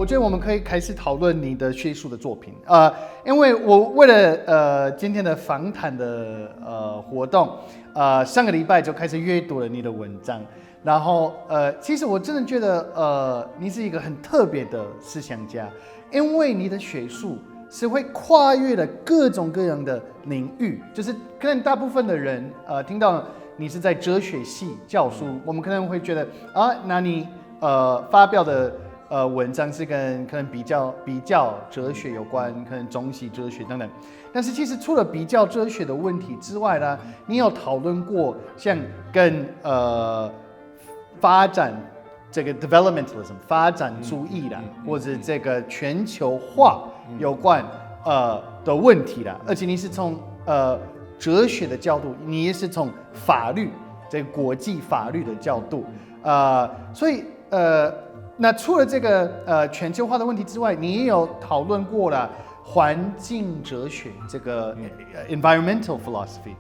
我觉得我们可以开始讨论你的学术的作品。因为我为了今天的访谈的活动，上个礼拜就开始阅读了你的文章。然后其实我真的觉得你是一个很特别的思想家，因为你的学术是会跨越了各种各样的领域，就是可能大部分的人听到你是在哲学系教书，我们可能会觉得那你发表的文章是跟可能比较哲学有关，可能中西哲学等等。但是其实除了比较哲学的问题之外呢，你有讨论过像跟发展这个 developmentalism 发展主义啦，或者这个全球化有关的问题啦，而且你是从哲学的角度，你也是从法律这个国际法律的角度，所以那除了这个全球化的问题之外，你也有讨论过了环境哲学这个 environmental philosophy，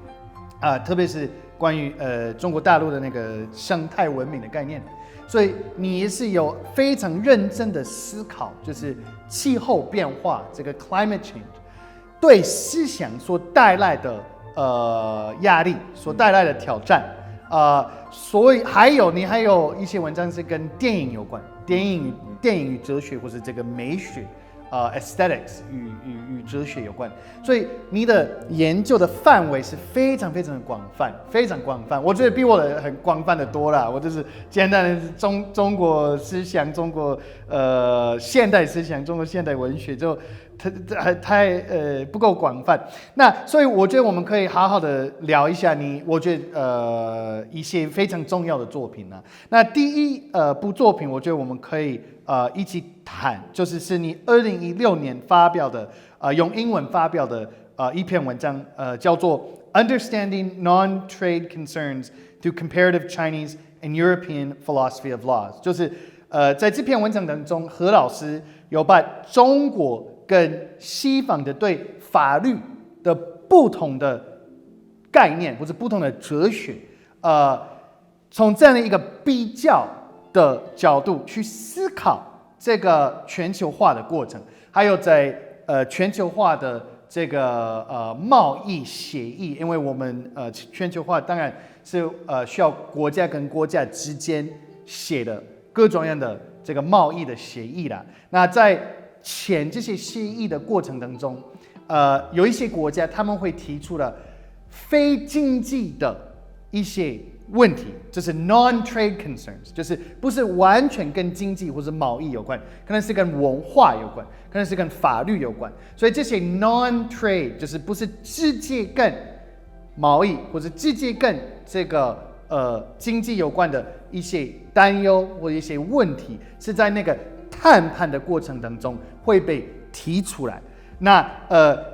特别是关于中国大陆的那个生态文明的概念，所以你也是有非常认真的思考，就是气候变化这个 climate change 对思想所带来的压力，所带来的挑战，所以你还有一些文章是跟电影有关，电影与哲学或是这个美学。aesthetics 与哲学有关，所以你的研究的范围是非常非常的广泛，非常广泛。我觉得比我的很广泛的多啦。我就是简单的中国思想，中国现代思想，中国现代文学就太不够广泛。那所以我觉得我们可以好好的聊一下我觉得一些非常重要的作品啊。那第一部作品，我觉得我们可以一起谈，是你2016年发表的用英文发表的一篇文章，叫做 Understanding Non-Trade Concerns Through Comparative Chinese and European Philosophy of Laws， 就是在这篇文章当中，何老师有把中国跟西方的对法律的不同的概念或者不同的哲学，从这样的一个比较的角度去思考这个全球化的过程，还有在全球化的这个贸易协议，因为我们全球化当然是需要国家跟国家之间写的各种各样的这个贸易的协议啦。那在签这些协议的过程当中，有一些国家他们会提出了非经济的一些问题，就是 non-trade concerns， 就是不是完全跟经济或者贸易有关，可能是跟文化有关，可能是跟法律有关。所以这些 non-trade 就是不是直接跟贸易或者直接跟这个经济有关的一些担忧或者一些问题，是在那个谈判的过程当中会被提出来。那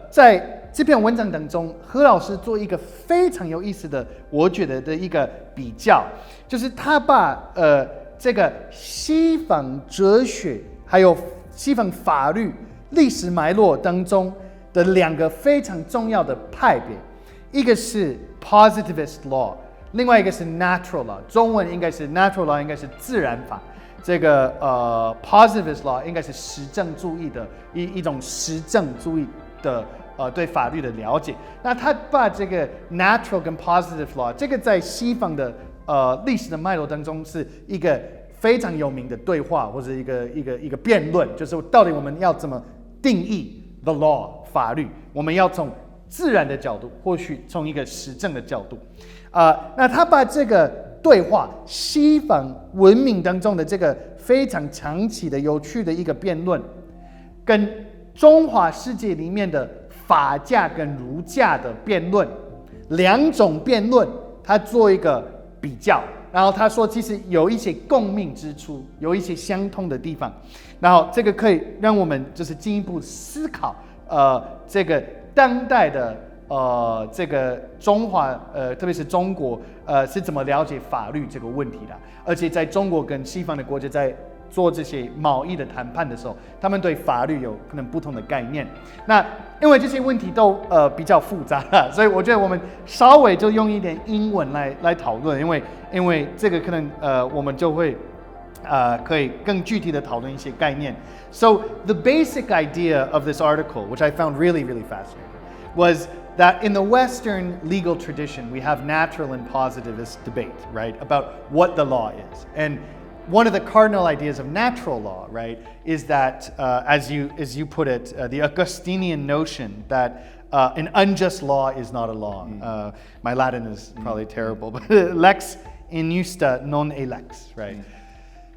在这篇文章当中，何老师做一个非常有意思的，我觉得的一个比较，就是他把这个西方哲学还有西方法律历史脉络当中的两个非常重要的派别，一个是 positivist law， 另外一个是 natural law， 中文应该是 natural law， 应该是自然法。这个positivist law 应该是实证主义的一种实证主义的对法律的了解。那他把这个 natural 跟 positive law 这个在西方的历史的脉络当中是一个非常有名的对话或者一个辩论，就是到底我们要怎么定义 the law 法律，我们要从自然的角度，或许从一个实证的角度。那他把这个对话西方文明当中的这个非常长期的有趣的一个辩论，跟中华世界里面的法家跟儒家的辩论，两种辩论他做一个比较，然后他说其实有一些共鸣之处，有一些相通的地方，然后这个可以让我们就是进一步思考这个当代的这个中华特别是中国是怎么了解法律这个问题的，而且在中国跟西方的国家在做这些贸易的谈判的时候，他们对法律有可能不同的概念。那因为这些问题都比较复杂了，所以我觉得我们稍微就用一点英文来讨论，因为这个可能我们就会可以更具体的讨论一些概念。So the basic idea of this article, which I found really, really fascinating, was that in the Western legal tradition, we have natural and positivist debate, right, about what the law is. And one of the cardinal ideas of natural law, right, is that, as you put it, the Augustinian notion that an unjust law is not a law. My Latin is probably terrible, but lex injusta non e lex, right?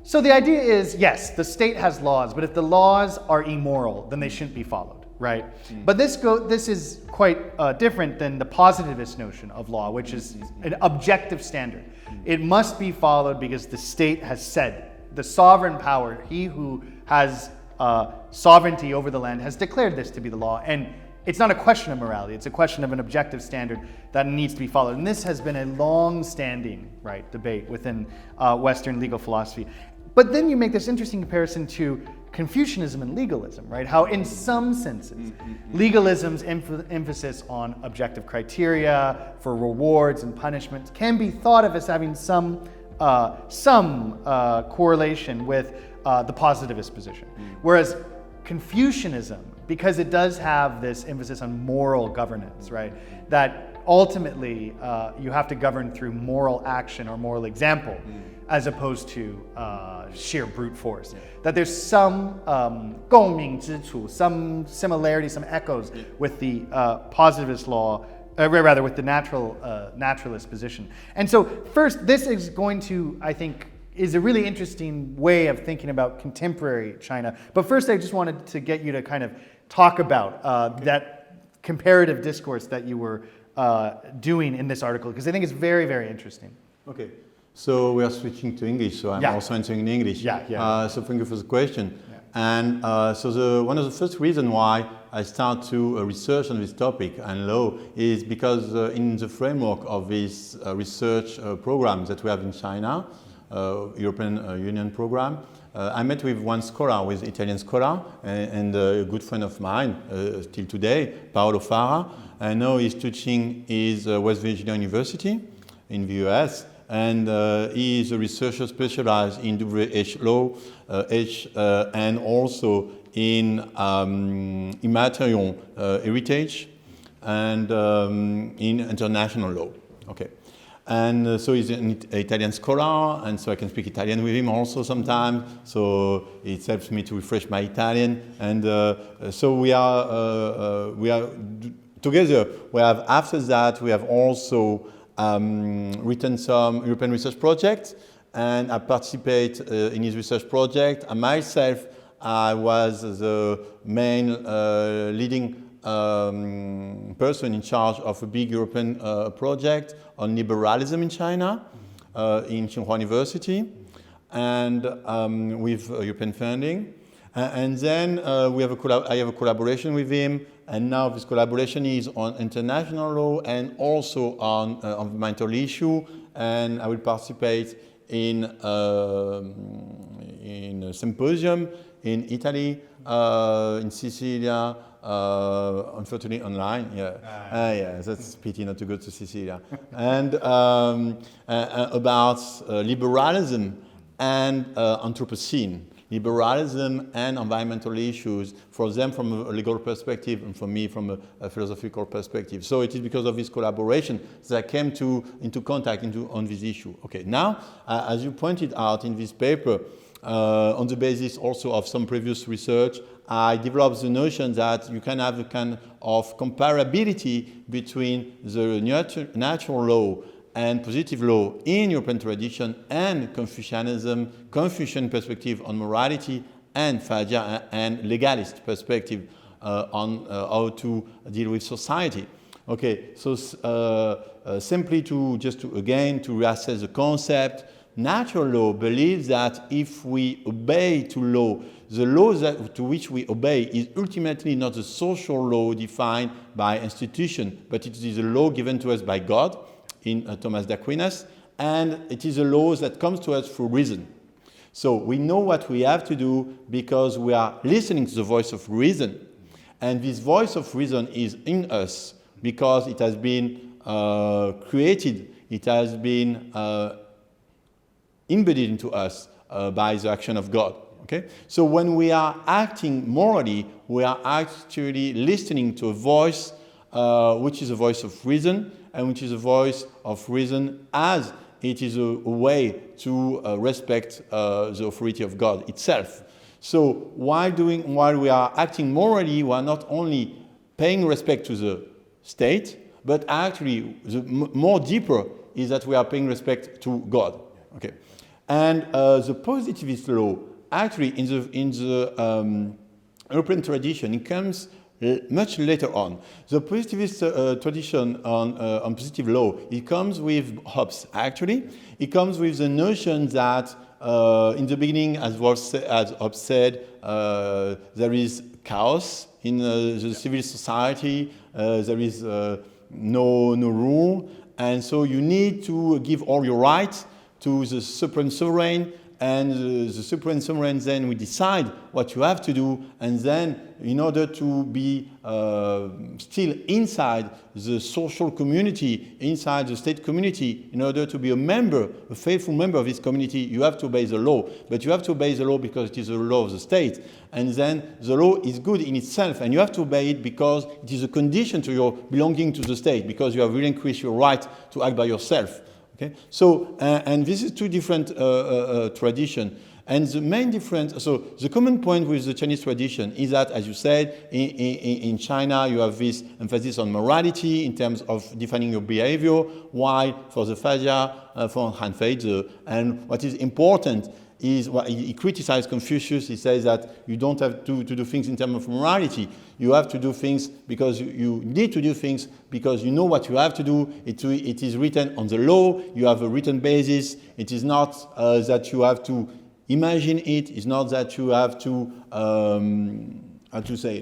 So the idea is, yes, the state has laws, but if the laws are immoral, then they shouldn't be followed, right? But this is quite different than the positivist notion of law, which is an objective standard. It must be followed because the state has said, the sovereign power, he who has sovereignty over the land, has declared this to be the law. And it's not a question of morality, it's a question of an objective standard that needs to be followed. And this has been a long-standing, right, debate within Western legal philosophy. But then you make this interesting comparison to Confucianism and legalism, right? How in some senses, legalism's emphasis on objective criteria for rewards and punishments can be thought of as having some correlation with the positivist position. Whereas Confucianism, because it does have this emphasis on moral governance, right? That ultimately you have to govern through moral action or moral example, as opposed to sheer brute force. That there's some 共鸣之处, some similarity, some echoes with the positivist law, rather with the naturalist position. And so first, this is going to, I think, is a really interesting way of thinking about contemporary China. But first, I just wanted to get you to kind of talk about that comparative discourse that you were doing in this article, because I think it's very, very interesting. Okay. So we are switching to English, so I'm also answering in English. So thank you for the question. And so one of the first reasons why I start to research on this topic and law is because in the framework of this research program that we have in China, European Union program, I met with one scholar, with Italian scholar, and a good friend of mine till today, Paolo Fara. I know he's teaching in West Virginia University in the US. And he is a researcher specialized in WH law, and also in immaterial heritage and in international law. Okay. And so he's an Italian scholar, and so I can speak Italian with him also sometimes. So it helps me to refresh my Italian. And so we are together. We have, after that, we have also written some European research projects, and I participate in his research project. And myself, I was the main leading person in charge of a big European project on liberalism in China, in Tsinghua University, and with European funding. And then I have a collaboration with him. And now this collaboration is on international law and also on environmental issue. And I will participate in a symposium in Italy, in Sicilia, unfortunately online. Yeah, that's pity not to go to Sicilia. And about liberalism and Anthropocene. Liberalism and environmental issues, for them from a legal perspective and for me from a philosophical perspective. So it is because of this collaboration that I came into contact on this issue. Okay, now, as you pointed out in this paper, on the basis also of some previous research, I developed the notion that you can have a kind of comparability between the natural law and positive law in European tradition and Confucian perspective on morality, and Faja and legalist perspective on how to deal with society. Okay, so simply to reassess the concept, natural law believes that if we obey to law, the law to which we obey is ultimately not the social law defined by institution, but it is a law given to us by God, in Thomas d'Aquinas, and it is a law that comes to us through reason. So we know what we have to do because we are listening to the voice of reason. And this voice of reason is in us because it has been created, it has been embedded into us by the action of God. Okay? So when we are acting morally, we are actually listening to a voice which is a voice of reason, and which is a voice of reason as it is a way to respect the authority of God itself. So while we are acting morally, we are not only paying respect to the state, but actually the more deeper is that we are paying respect to God. Okay, and the positivist law actually in the European tradition, it comes much later on. The positivist tradition on positive law, it comes with Hobbes. Actually, it comes with the notion that in the beginning, as Hobbes said, there is chaos in the civil society. There is no rule, and so you need to give all your rights to the supreme sovereign, and the supreme sovereign then will decide what you have to do, and then in order to be still inside the social community, inside the state community, in order to be a faithful member of this community, you have to obey the law. But you have to obey the law because it is the law of the state, and then the law is good in itself, and you have to obey it because it is a condition to your belonging to the state, because you have relinquished your right to act by yourself. Okay, so and this is two different traditions, and the main difference. So the common point with the Chinese tradition is that, as you said, in China you have this emphasis on morality in terms of defining your behavior, while for the Faja, for Hanfei, and what is important is what he criticized Confucius. He says that you don't have to do things in terms of morality. You have to do things because you need to do things because you know what you have to do. It is written on the law. You have a written basis. It is not that you have to imagine it. It's not that you have to,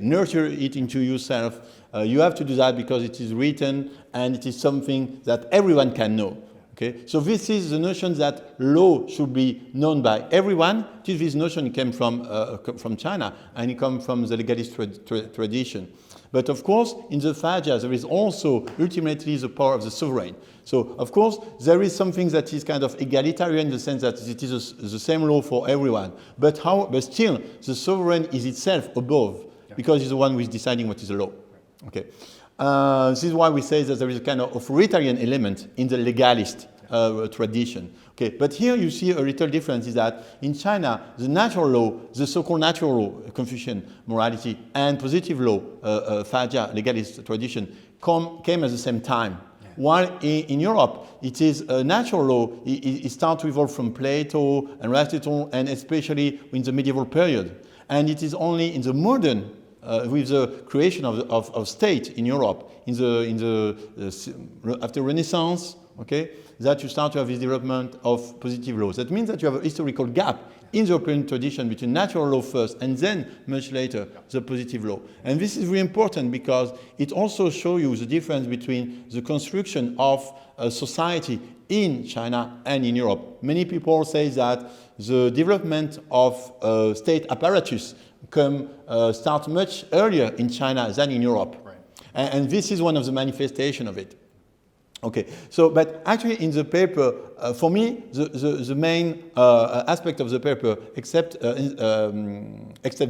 nurture it into yourself. You have to do that because it is written and it is something that everyone can know. Okay? So this is the notion that law should be known by everyone. This notion came from China, and it comes from the legalist tradition. But of course, in the Faja, there is also ultimately the power of the sovereign. So of course, there is something that is kind of egalitarian in the sense that it is the same law for everyone. But still, the sovereign is itself above, because it's the one who is deciding what is the law. Okay. This is why we say that there is a kind of authoritarian element in the legalist tradition. Okay, but here you see a little difference is that in China, the natural law, the so-called natural law, Confucian morality, and positive law, Faja, legalist tradition, came at the same time. Yeah. While in Europe, it is a natural law. It starts to evolve from Plato and Aristotle, and especially in the medieval period. And it is only in the modern with the creation of state in Europe, after Renaissance, okay, that you start to have this development of positive laws. That means that you have a historical gap in the European tradition between natural law first and then, much later, the positive law. And this is really important because it also shows you the difference between the construction of a society in China and in Europe. Many people say that the development of state apparatus start much earlier in China than in Europe. Right. And this is one of the manifestations of it. Okay, so, but actually in the paper, for me, the main aspect of the paper, except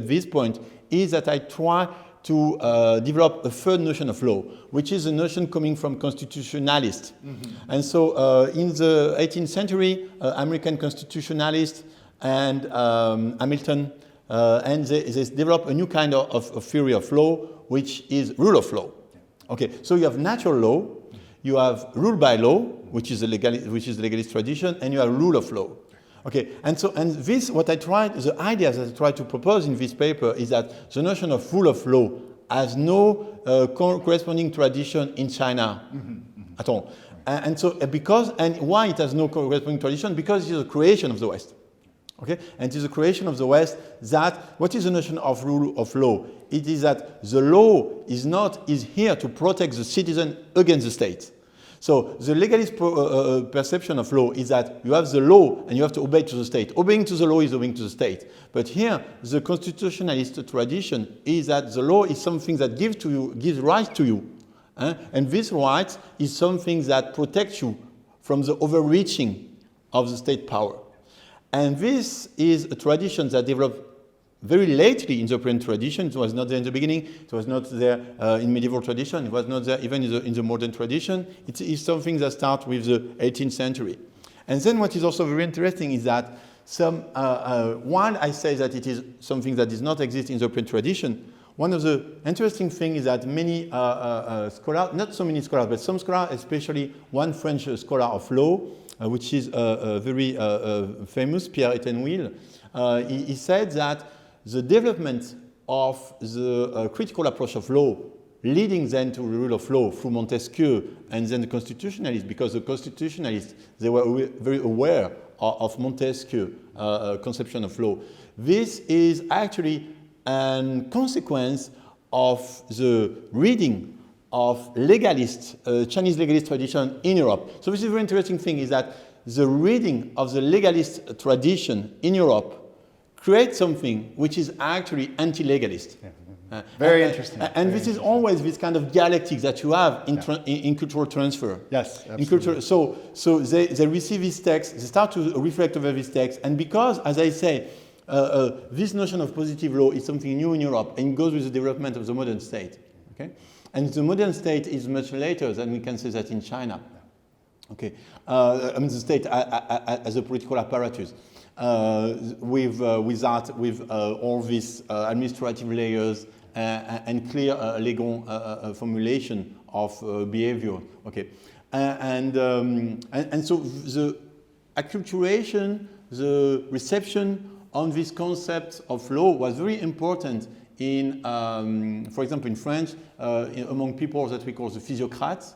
this point, is that I try to develop a third notion of law, which is a notion coming from constitutionalists. Mm-hmm. And so in the 18th century, American constitutionalists and Hamilton, and they develop a new kind of theory of law, which is rule of law. Okay, so you have natural law, you have rule by law, which is the legalist tradition, and you have rule of law. Okay, and this, the idea that I try to propose in this paper is that the notion of rule of law has no corresponding tradition in China at all. And why it has no corresponding tradition? Because it is a creation of the West. Okay, and it is a creation of the West what is the notion of rule of law? It is that the law is here to protect the citizen against the state. So the legalist perception of law is that you have the law and you have to obey to the state. Obeying to the law is obeying to the state. But here, the constitutionalist tradition is that the law is something that gives rights to you. And this right is something that protects you from the overreaching of the state power. And this is a tradition that developed very lately in the European tradition. It was not there in the beginning. It was not there in medieval tradition. It was not there even in the modern tradition. It is something that starts with the 18th century. And then what is also very interesting is that while I say that it is something that does not exist in the European tradition, one of the interesting things is that many scholars, not so many scholars, but some scholars, especially one French scholar of law, which is very famous, Pierre Etenwille, he said that the development of the critical approach of law, leading then to the rule of law through Montesquieu and then the constitutionalists, because the constitutionalists, they were very aware of Montesquieu conception of law. This is actually a consequence of the reading of legalist, Chinese legalist tradition in Europe. So this is a very interesting thing, is that the reading of the legalist tradition in Europe create something which is actually anti-legalist. Very interesting. And this is always this kind of dialectic that you have in cultural transfer. Yes, absolutely. In culture, so they receive this text, they start to reflect over this text, and because, as I say, this notion of positive law is something new in Europe, and it goes with the development of the modern state. Okay? And the modern state is much later than we can say that in China. Okay, I mean the state as a political apparatus. With all these administrative layers and clear legal formulation of behavior. Okay, and so the acculturation, the reception on this concept of law was very important in, for example, in French, among people that we call the physiocrats,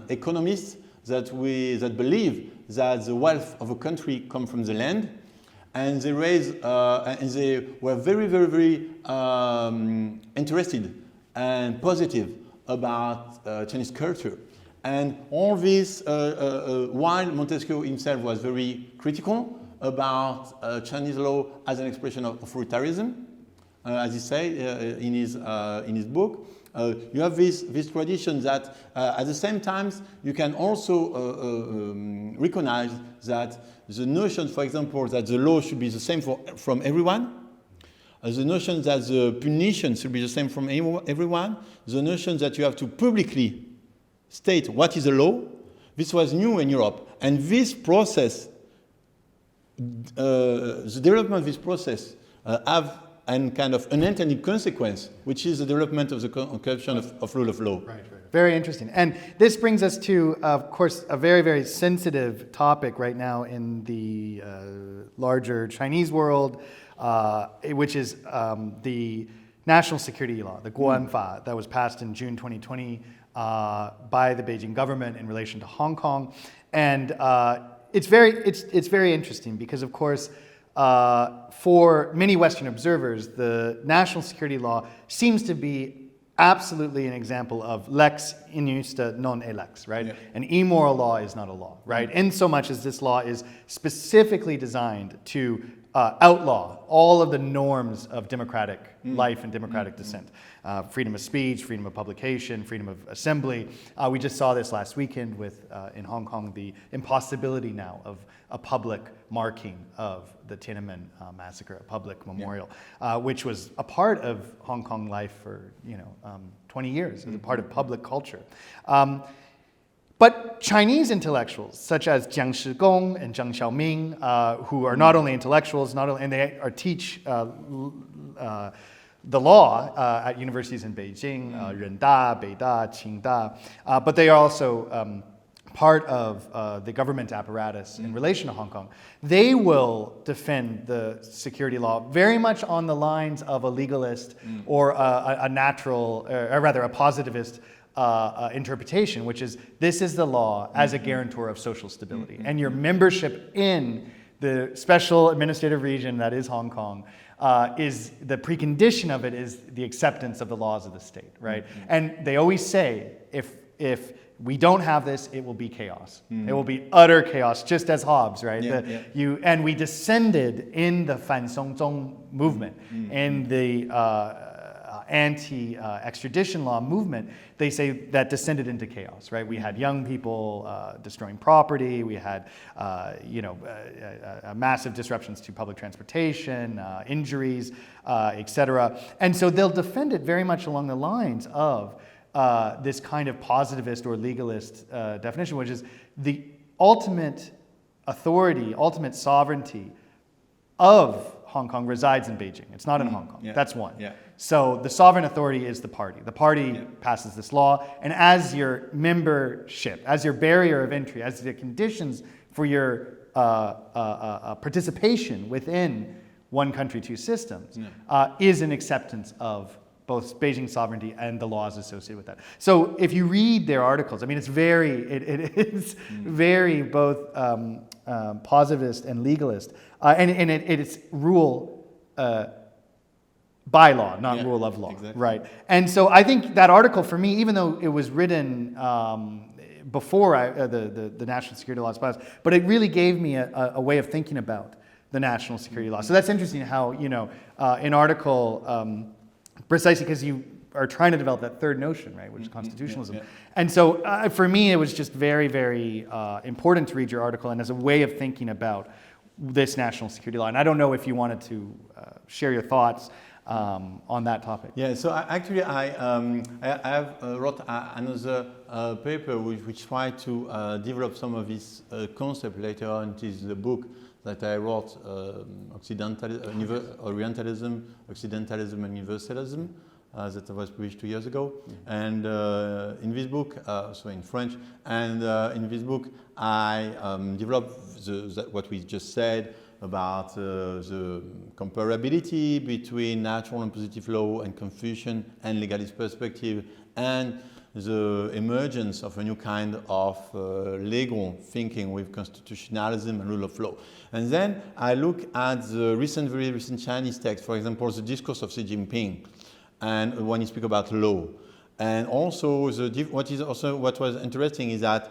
economists that believe that the wealth of a country comes from the land. And they and they were very, very, very interested and positive about Chinese culture. And all this, while Montesquieu himself was very critical about Chinese law as an expression of authoritarianism, as he said in his book, you have this tradition that at the same time you can also recognize that the notion, for example, that the law should be the same from everyone, the notion that the punition should be the same from everyone, the notion that you have to publicly state what is a law, this was new in Europe. And this process, the development of this process have and kind of unintended consequence, which is the development of the conception of rule of law. Right. Very interesting. And this brings us to, of course, a very, very sensitive topic right now in the larger Chinese world, which is the national security law, the Guanfa, that was passed in June 2020 by the Beijing government in relation to Hong Kong. And it's very interesting because, of course, for many Western observers, the national security law seems to be absolutely an example of lex injusta non lex, right? Yeah. An immoral law is not a law, right? In so much as this law is specifically designed to outlaw all of the norms of democratic life and democratic dissent. Freedom of speech, freedom of publication, freedom of assembly. We just saw this last weekend with, in Hong Kong, the impossibility now of a public marking of the Tiananmen massacre, a public memorial, which was a part of Hong Kong life for 20 years, as a part of public culture. But Chinese intellectuals, such as Jiang Shigong and Zhang Xiaoming, who are not only intellectuals, and they teach the law at universities in Beijing, Renda, Beida, Qingda, but they are also part of the government apparatus in relation to Hong Kong. They will defend the security law very much on the lines of a legalist or a natural, or rather a positivist interpretation, which is this is the law as a guarantor of social stability. And your membership in the special administrative region that is Hong Kong is the precondition of it is the acceptance of the laws of the state, right? And they always say if we don't have this, it will be chaos. It will be utter chaos, just as Hobbes, right? And we descended in the Fan Song Zong movement, in the anti-extradition law movement, they say that descended into chaos, right? We had young people destroying property, we had massive disruptions to public transportation, injuries, etc. And so they'll defend it very much along the lines of this kind of positivist or legalist definition, which is the ultimate authority, ultimate sovereignty of Hong Kong resides in Beijing. It's not in Hong Kong. Yeah. That's one. Yeah. So the sovereign authority is the party. The party passes this law, and as your membership, as your barrier of entry, as the conditions for your participation within one country, two systems, is an acceptance of both Beijing sovereignty and the laws associated with that. So if you read their articles, I mean, it is very both positivist and legalist, and it's rule by law, not rule of law, exactly. Right? And so I think that article for me, even though it was written before the national security laws passed, but it really gave me a way of thinking about the national security law. So that's interesting how, an article, precisely because you are trying to develop that third notion, right, which is constitutionalism. Yeah. And so for me, it was just very, very important to read your article and as a way of thinking about this national security law. And I don't know if you wanted to share your thoughts on that topic. Yeah, so actually I have wrote another paper which tried to develop some of this concept later on. It is the book that I wrote, Orientalism, Occidentalism and Universalism, that was published 2 years ago. And in this book, so in French, and in this book I developed what we just said about the comparability between natural and positive law and Confucian and legalist perspective, and the emergence of a new kind of legal thinking with constitutionalism and rule of law. And then I look at the very recent Chinese text, for example, the discourse of Xi Jinping, and when he speaks about law. And also, what was interesting is that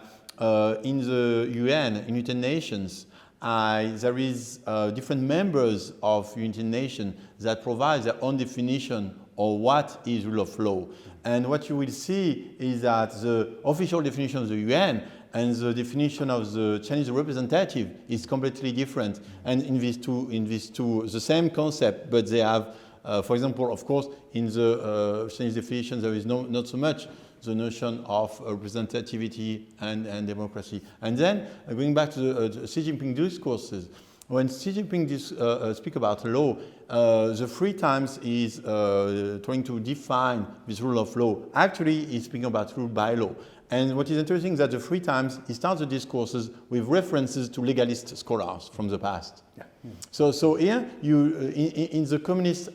in the UN, in United Nations, there is different members of United Nations that provide their own definition of what is rule of law. And what you will see is that the official definition of the UN and the definition of the Chinese representative is completely different. And in these two, the same concept, but they have, for example, of course, in the Chinese definition, there is not so much the notion of representativity and democracy. And then, going back to the Xi Jinping discourses, when Xi Jinping speaks about law, the 3 times he's trying to define this rule of law. Actually, he's speaking about rule by law. And what is interesting is that the 3 times he starts the discourses with references to legalist scholars from the past. Yeah. So here, in the communist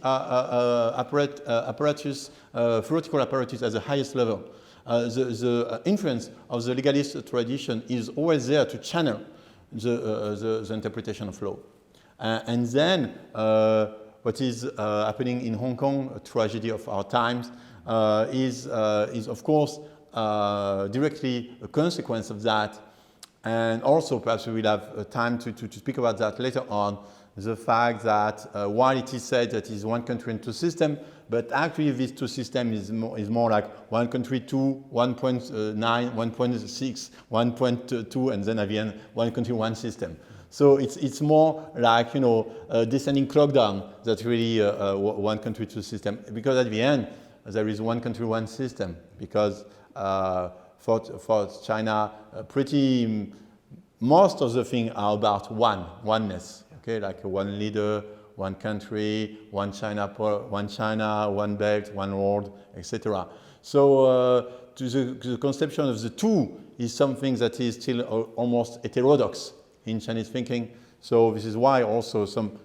apparatus, theoretical apparatus at the highest level, the influence of the legalist tradition is always there to channel the interpretation of law. And then what is happening in Hong Kong, a tragedy of our times, is of course directly a consequence of that. And also, perhaps we will have time to speak about that later on, the fact that while it is said that it is one country and two systems, but actually these two systems is more like one country, 1.9, 1.6, 1.2, and then at the end, one country, one system. So it's more like, a descending clock down that's really one country, two system. Because at the end, there is one country, one system. Because for China, most of the things are about oneness. Okay, like one leader, one country, one China, one belt, one world, etc. So the conception of the two is something that is still almost heterodox in Chinese thinking. So this is why also some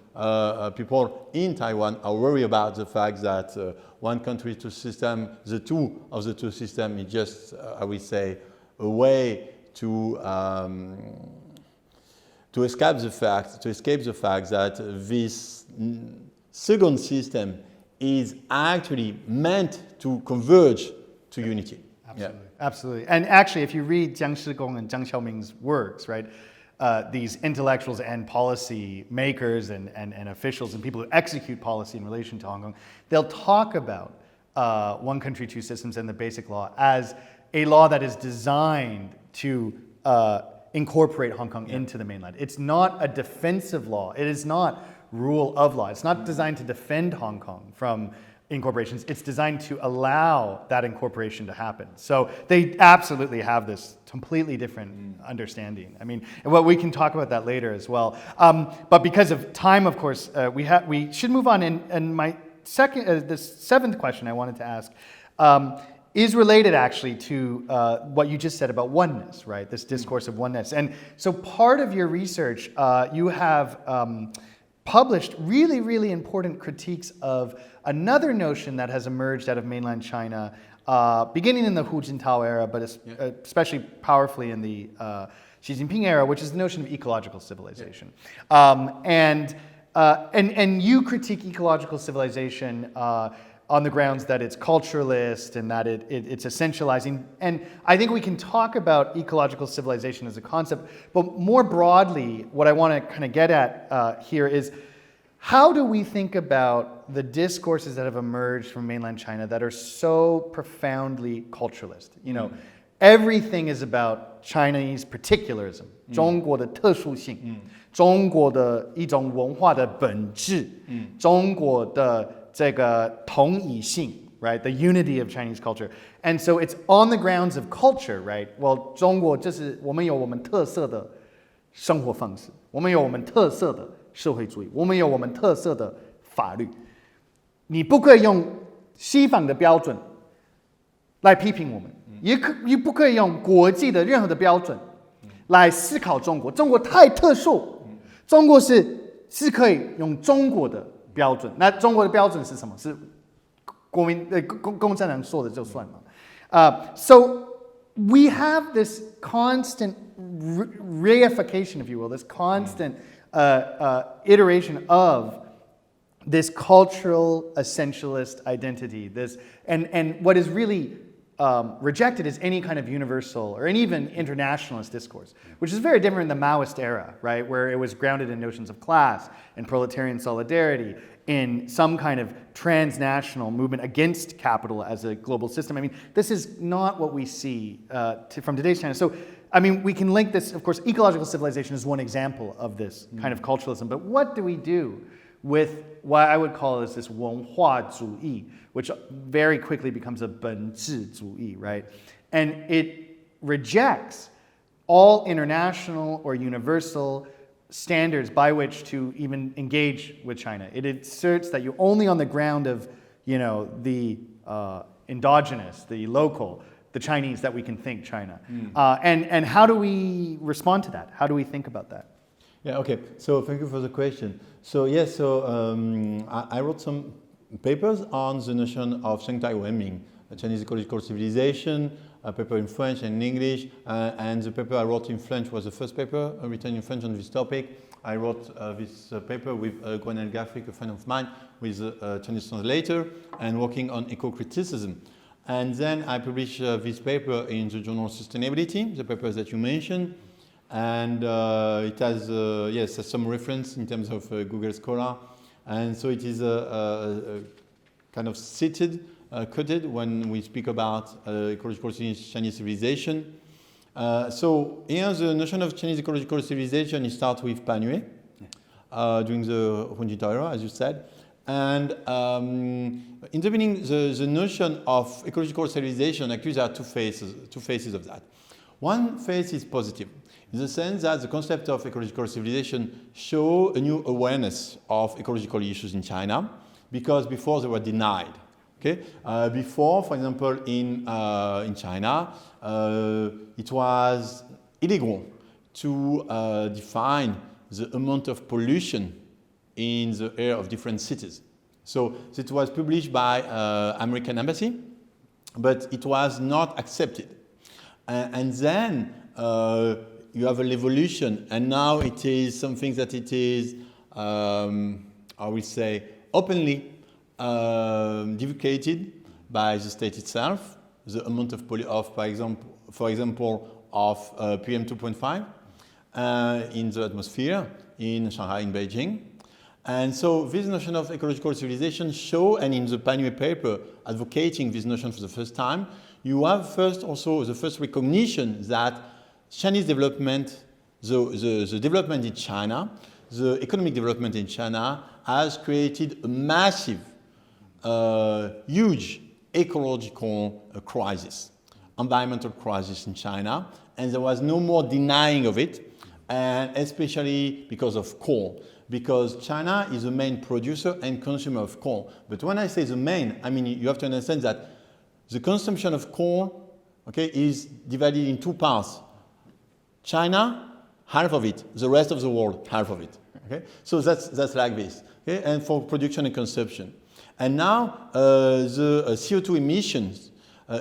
people in Taiwan are worried about the fact that one country, two system, the two of the two system is just, I would say, a way to escape the fact that this second system is actually meant to converge to unity. Absolutely, absolutely. And actually, if you read Jiang Shigong and Jiang Qiaoming's works, right, these intellectuals and policy makers and officials and people who execute policy in relation to Hong Kong, they'll talk about one country, two systems and the basic law as a law that is designed to incorporate Hong Kong into the mainland. It's not a defensive law. It is not rule of law. It's not designed to defend Hong Kong from incorporations. It's designed to allow that incorporation to happen. So they absolutely have this completely different understanding. I mean, well, we can talk about that later as well. But because of time, of course, we should move on. And my the seventh question I wanted to ask is related actually to what you just said about oneness, right? This discourse of oneness. And so part of your research, you have published really, really important critiques of another notion that has emerged out of mainland China, beginning in the Hu Jintao era, but especially powerfully in the Xi Jinping era, which is the notion of ecological civilization. And you critique ecological civilization on the grounds that it's culturalist and that it's essentializing. And I think we can talk about ecological civilization as a concept, but more broadly, what I want to kind of get at here is how do we think about the discourses that have emerged from mainland China that are so profoundly culturalist? You know, everything is about Chinese particularism, 中国的特殊性，中国的一种文化的本质，中国的这个统一性, right? The unity of Chinese culture. And so it's on the grounds of culture, right? Well, 中国就是我们有我们特色的生活方式，我们有我们特色的社会主义，我们有我们特色的法律。你不可以用西方的标准来批评我们，也不可以用国际的任何的标准来思考中国。中国太特殊，中国是可以用中国的标准。那中国的标准是什么？是共产党说的就算嘛。So we have this constant reification, if you will, this constant iteration of this cultural essentialist identity. And what is really rejected is any kind of universal or even internationalist discourse, which is very different in the Maoist era, right, where it was grounded in notions of class and proletarian solidarity, in some kind of transnational movement against capital as a global system. I mean, this is not what we see from today's China. So, I mean, we can link this, of course, ecological civilization is one example of this kind of culturalism, but what do we do with what I would call as this 文化主义, which very quickly becomes a 本质主义, right? And it rejects all international or universal standards by which to even engage with China. It asserts that you're only on the ground of, you know, the endogenous, the local, the Chinese, that we can think China. And how do we respond to that? How do we think about that? Yeah, okay. So thank you for the question. So yes, I wrote some papers on the notion of Shengtai Wenming, a Chinese ecological civilization, a paper in French and in English, and the paper I wrote in French was the first paper written in French on this topic. I wrote this paper with Gwenel Gaffrick, a friend of mine, with a Chinese translator, and working on eco-criticism. And then I published this paper in the journal Sustainability, the papers that you mentioned, and it has yes, some reference in terms of Google Scholar, and so it is kind of coded when we speak about ecological Chinese civilization. So here the notion of Chinese ecological civilization is start with Pan Yue during the Hu Jintao era, as you said. And in the beginning, the notion of ecological civilization, actually there are two faces of that. One phase is positive, in the sense that the concept of ecological civilization show a new awareness of ecological issues in China, because before they were denied. Okay? Before, for example, in China, it was illegal to define the amount of pollution in the air of different cities. So it was published by American embassy, but it was not accepted. And then you have a revolution, and now it is something that it is, I would say, openly divulgated by the state itself, the amount of for example, of PM 2.5 in the atmosphere in Shanghai, in Beijing. And so this notion of ecological civilization show, and in the Panmure paper advocating this notion for the first time, you have first also the first recognition that Chinese development, the development in China, the economic development in China has created a massive, huge ecological crisis, environmental crisis in China, and there was no more denying of it, and especially because of coal. Because China is the main producer and consumer of coal. But when I say the main, I mean you have to understand that the consumption of coal, okay, is divided in two parts. China, half of it. The rest of the world, half of it. Okay, so that's like this. Okay, and for production and consumption. And now the CO2 emissions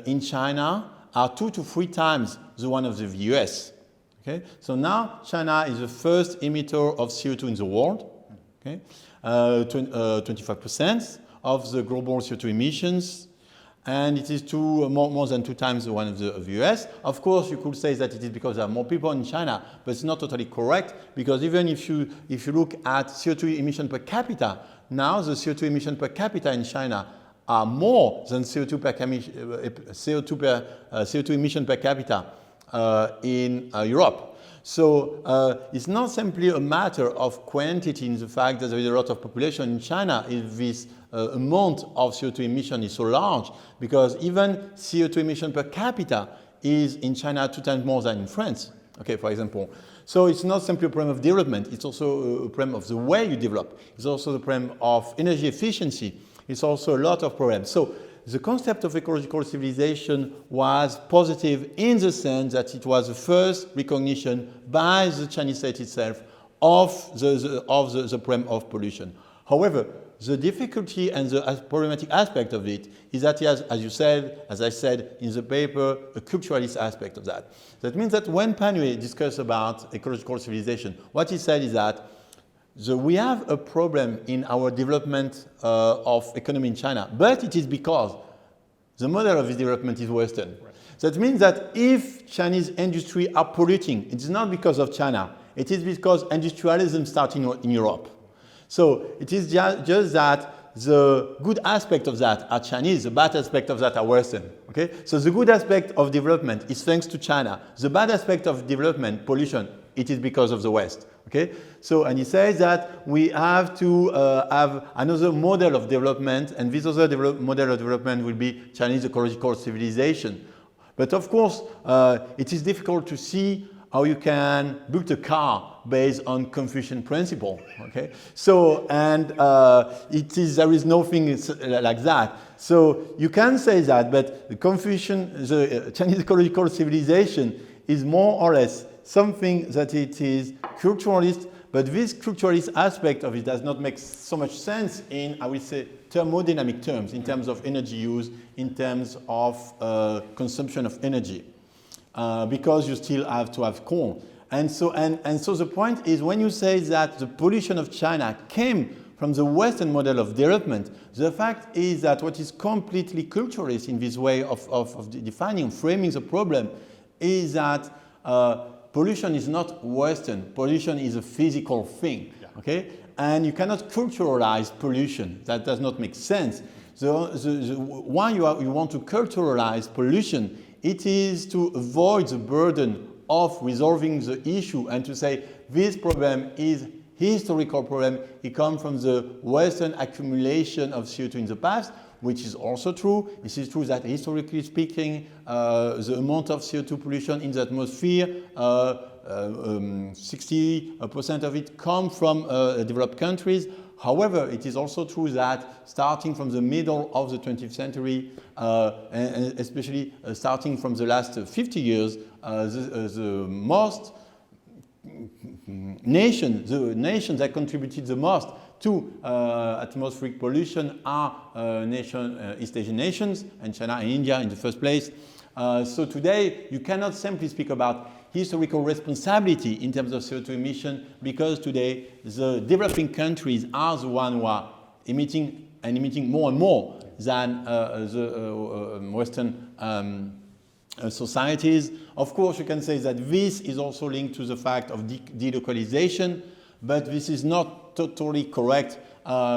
in China are 2 to 3 times the one of the US. Okay? So now China is the first emitter of CO2 in the world. Okay? 25% of the global CO2 emissions, and it is more than 2 times the one of the US. Of course, you could say that it is because there are more people in China, but it's not totally correct, because even if you look at CO2 emission per capita, now the CO2 emission per capita in China are more than CO2 emission per capita in Europe. So it's not simply a matter of quantity in the fact that there is a lot of population in China if this amount of CO2 emission is so large, because even CO2 emission per capita is in China 2 times more than in France, okay, for example. So it's not simply a problem of development, it's also a problem of the way you develop. It's also the problem of energy efficiency. It's also a lot of problems. So the concept of ecological civilization was positive in the sense that it was the first recognition by the Chinese state itself of the problem of pollution. However, the difficulty and the problematic aspect of it is that it has, as I said in the paper, a culturalist aspect of that. That means that when Panmure discussed about ecological civilization, what he said is that we have a problem in our development of economy in China, but it is because the model of this development is Western. Right. That means that if Chinese industry are polluting, it is not because of China. It is because industrialism starting in Europe. So it is just that the good aspect of that are Chinese, the bad aspect of that are Western. Okay? So the good aspect of development is thanks to China. The bad aspect of development, pollution, it is because of the West. Okay? So, and he says that we have to have another model of development, and this other model of development will be Chinese ecological civilization. But of course, it is difficult to see how you can build a car based on Confucian principle. Okay? So, and there is nothing like that. So you can say that, but the Chinese ecological civilization is more or less something that it is culturalist, but this culturalist aspect of it does not make so much sense in, I would say, thermodynamic terms, in terms of energy use, in terms of consumption of energy, because you still have to have coal. And so the point is, when you say that the pollution of China came from the Western model of development, the fact is that what is completely culturalist in this way of defining, framing the problem, is that pollution is not Western. Pollution is a physical thing, okay? And you cannot culturalize pollution. That does not make sense. Why you want to culturalize pollution, it is to avoid the burden of resolving the issue and to say this problem is historical problem. It comes from the Western accumulation of CO2 in the past, which is also true. It is true that historically speaking, the amount of CO2 pollution in the atmosphere, 60% of it comes from developed countries. However, it is also true that starting from the middle of the 20th century, and especially starting from the last 50 years, the nations that contributed the most to atmospheric pollution are East Asian nations, and China and India in the first place. So today, you cannot simply speak about historical responsibility in terms of CO2 emission, because today the developing countries are the ones who are emitting more and more than the Western societies. Of course, you can say that this is also linked to the fact of delocalization, but this is not not totally correct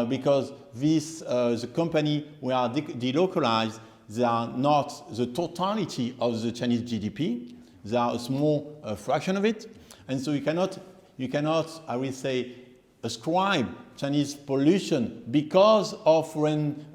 because the company we are delocalized, they are not the totality of the Chinese GDP. They are a small fraction of it, and so you cannot, I will say, ascribe Chinese pollution because of foreign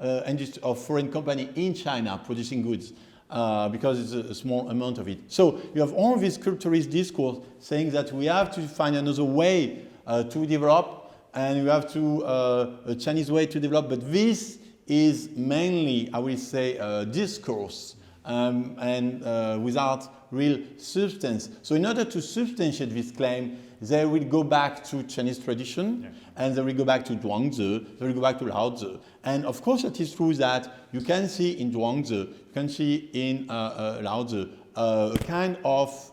company in China producing goods, because it's a small amount of it. So you have all this culturalist discourse saying that we have to find another way to develop, and we have to a Chinese way to develop, but this is mainly, I will say, discourse and without real substance. So in order to substantiate this claim, they will go back to Chinese tradition, and they will go back to Zhuangzi, they will go back to Laozi. And of course it is true that you can see in Zhuangzi, you can see in Laozi, a kind of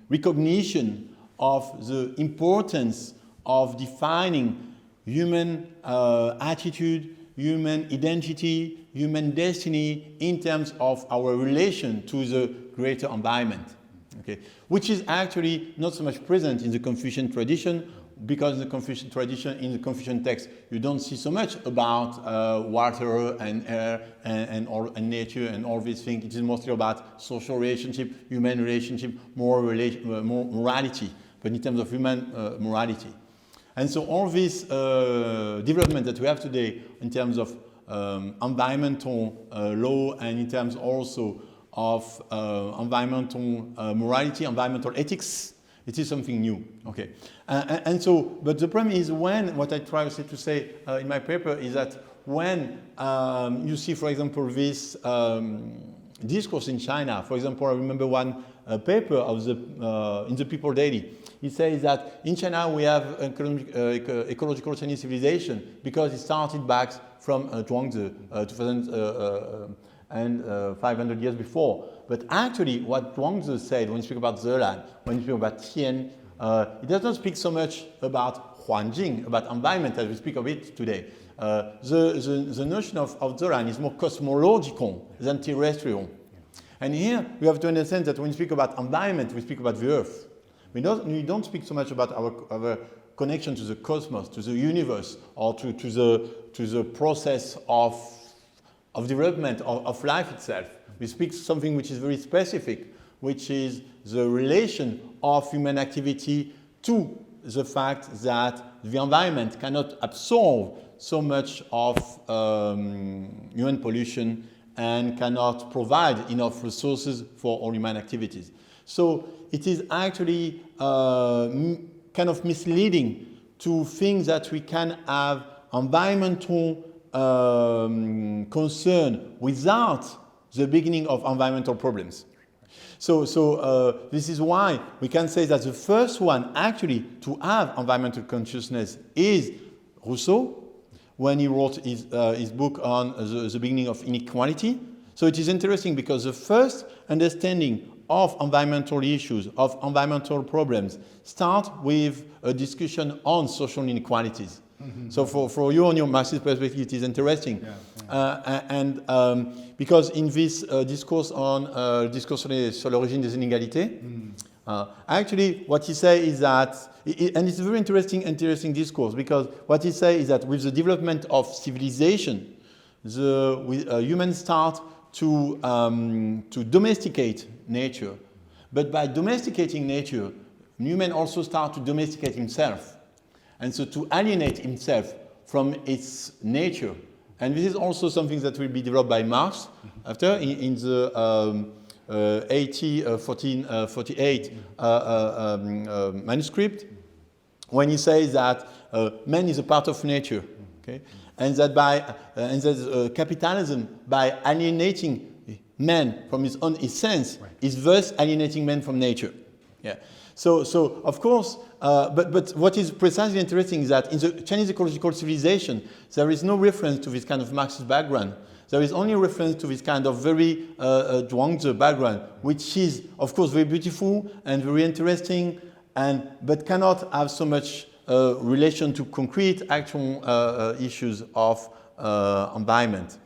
recognition of the importance of defining human attitude, human identity, human destiny in terms of our relation to the greater environment, okay? Which is actually not so much present in the Confucian tradition, because in the Confucian tradition, in the Confucian text, you don't see so much about water and air and nature and all these things. It is mostly about social relationship, human relationship, more morality, but in terms of human morality. And so all this development that we have today in terms of environmental law and in terms also of environmental morality, environmental ethics, it is something new, okay? And so, but the problem is what I try to say in my paper is that when you see, for example, this discourse in China, for example, I remember one paper of in the People Daily. It says that in China we have ecological Chinese civilization because it started back from Zhuangzi, 500 years before. But actually what Zhuangzi said when you speak about Zeland, when you speak about Tian, it does not speak so much about Huanjing, about environment as we speak of it today. The notion of Zeland is more cosmological than terrestrial. And here we have to understand that when we speak about environment, we speak about the Earth. We don't speak so much about our connection to the cosmos, to the universe, or to the process of development of life itself. We speak something which is very specific, which is the relation of human activity to the fact that the environment cannot absorb so much of human pollution and cannot provide enough resources for all human activities. So it is actually kind of misleading to think that we can have environmental concern without the beginning of environmental problems. So this is why we can say that the first one actually to have environmental consciousness is Rousseau, when he wrote his book on the beginning of inequality. So it is interesting because the first understanding of environmental issues, of environmental problems, start with a discussion on social inequalities. Mm-hmm. So for you on your Marxist perspective, it is interesting. Because in this discourse on discours sur l'origine des inégalités, actually what he says is that, and it's a very interesting discourse, because what he says is that with the development of civilization, humans start to domesticate nature. But by domesticating nature, human also start to domesticate himself, and so to alienate himself from its nature. And this is also something that will be developed by Marx after in the 1448 manuscript, when he says that man is a part of nature, okay? And that capitalism, by alienating man from his own essence, is thus alienating man from nature. Yeah. So of course, but what is precisely interesting is that in the Chinese ecological civilization, there is no reference to this kind of Marxist background. There is only reference to this kind of very Zhuangzi background, which is, of course, very beautiful and very interesting, but cannot have so much relation to concrete, actual issues of environment.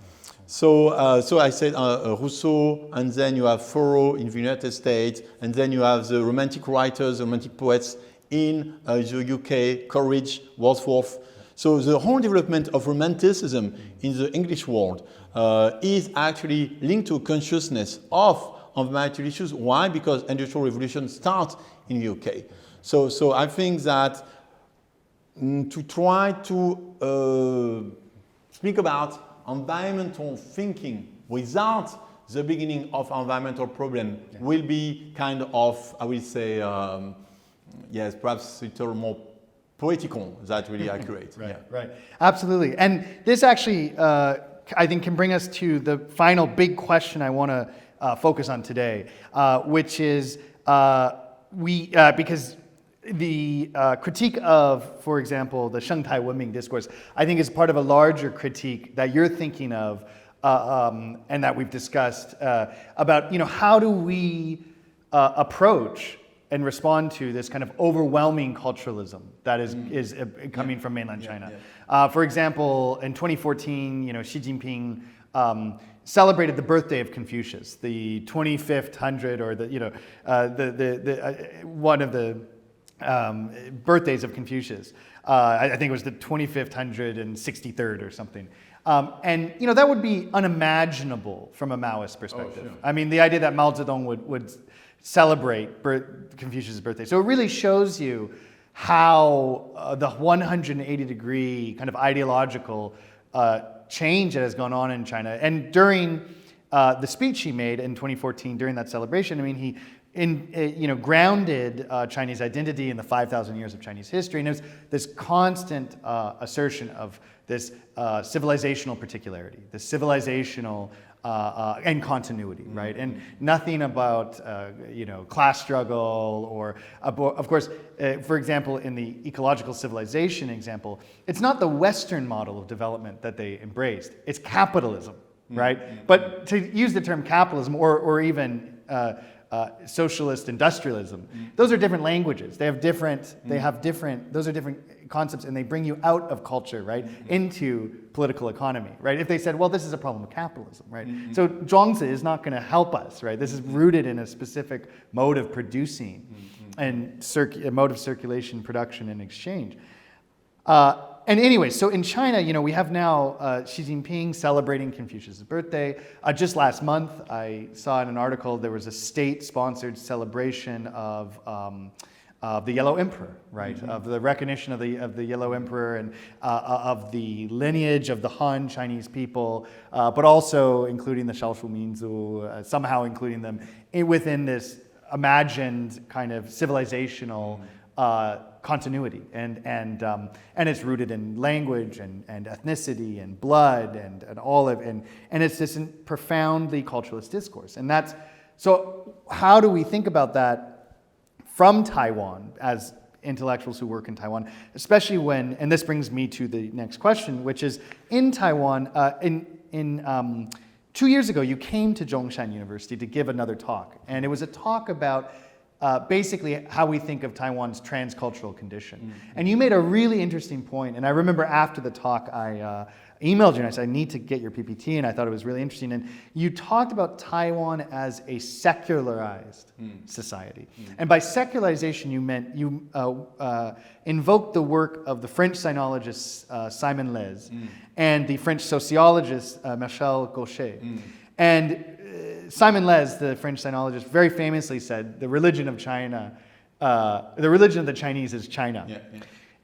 So I said Rousseau, and then you have Thoreau in the United States, and then you have the Romantic writers, the Romantic poets in the UK, Coleridge, Wordsworth. So the whole development of Romanticism in the English world is actually linked to a consciousness of environmental issues. Why? Because industrial revolution starts in the UK. So I think that to try to speak about environmental thinking without the beginning of environmental problem will be kind of, I will say, yes, perhaps it's a little more poetical than really accurate. Right. Absolutely. And this actually, I think, can bring us to the final big question I want to focus on today, which is because the critique of, for example, the Shengtai Wenming discourse, I think is part of a larger critique that you're thinking of and that we've discussed about, how do we approach and respond to this kind of overwhelming culturalism that is coming from mainland China. For example, in 2014, Xi Jinping celebrated the birthday of Confucius, the 25th hundred, or one of the birthdays of Confucius. I think it was the 25th 163rd or something. And that would be unimaginable from a Maoist perspective. Oh, sure. I mean, the idea that Mao Zedong would celebrate Confucius' birthday. So it really shows you how the 180-degree kind of ideological change that has gone on in China. And during the speech he made in 2014 during that celebration, I mean, he grounded Chinese identity in the 5,000 years of Chinese history. And there's this constant assertion of this civilizational particularity, this civilizational and continuity, right? And nothing about class struggle or, of course, for example, in the ecological civilization example, it's not the Western model of development that they embraced. It's capitalism, right? But to use the term capitalism or even socialist industrialism, those are different languages. Those are different concepts, and they bring you out of culture, right, into political economy, right? If they said, well, this is a problem of capitalism, right? So Zhuangzi is not going to help us, right? This is rooted in a specific mode of producing and a mode of circulation, production, and exchange. And anyway, so in China, we have now Xi Jinping celebrating Confucius' birthday. Just last month, I saw in an article there was a state-sponsored celebration of the Yellow Emperor, right? Of the recognition of the Yellow Emperor and of the lineage of the Han Chinese people, but also including the Shaoshu Minzu, somehow including them within this imagined kind of civilizational continuity, and it's rooted in language and ethnicity and blood and all of and it's this profoundly culturalist discourse, and that's so. How do we think about that from Taiwan as intellectuals who work in Taiwan, especially when, and this brings me to the next question, which is in Taiwan, in 2 years ago, you came to Zhongshan University to give another talk, and it was a talk about basically how we think of Taiwan's transcultural condition. And you made a really interesting point, and I remember after the talk I emailed you and I said, I need to get your PPT, and I thought it was really interesting. And you talked about Taiwan as a secularized society. And by secularization, you meant you invoked the work of the French sinologist Simon Leys and the French sociologist Michel Gauchet. And Simon Leys, the French sinologist, very famously said, the religion of China, the religion of the Chinese is China.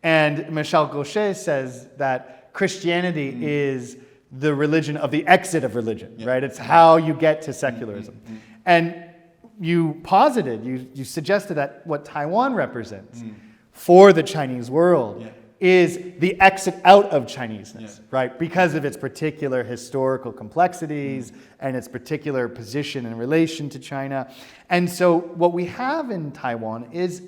And Michel Gauchet says that Christianity is the religion of the exit of religion, right? It's how you get to secularism. And you posited, you suggested that what Taiwan represents for the Chinese world is the exit out of Chineseness, right? Because of its particular historical complexities and its particular position in relation to China. And so what we have in Taiwan is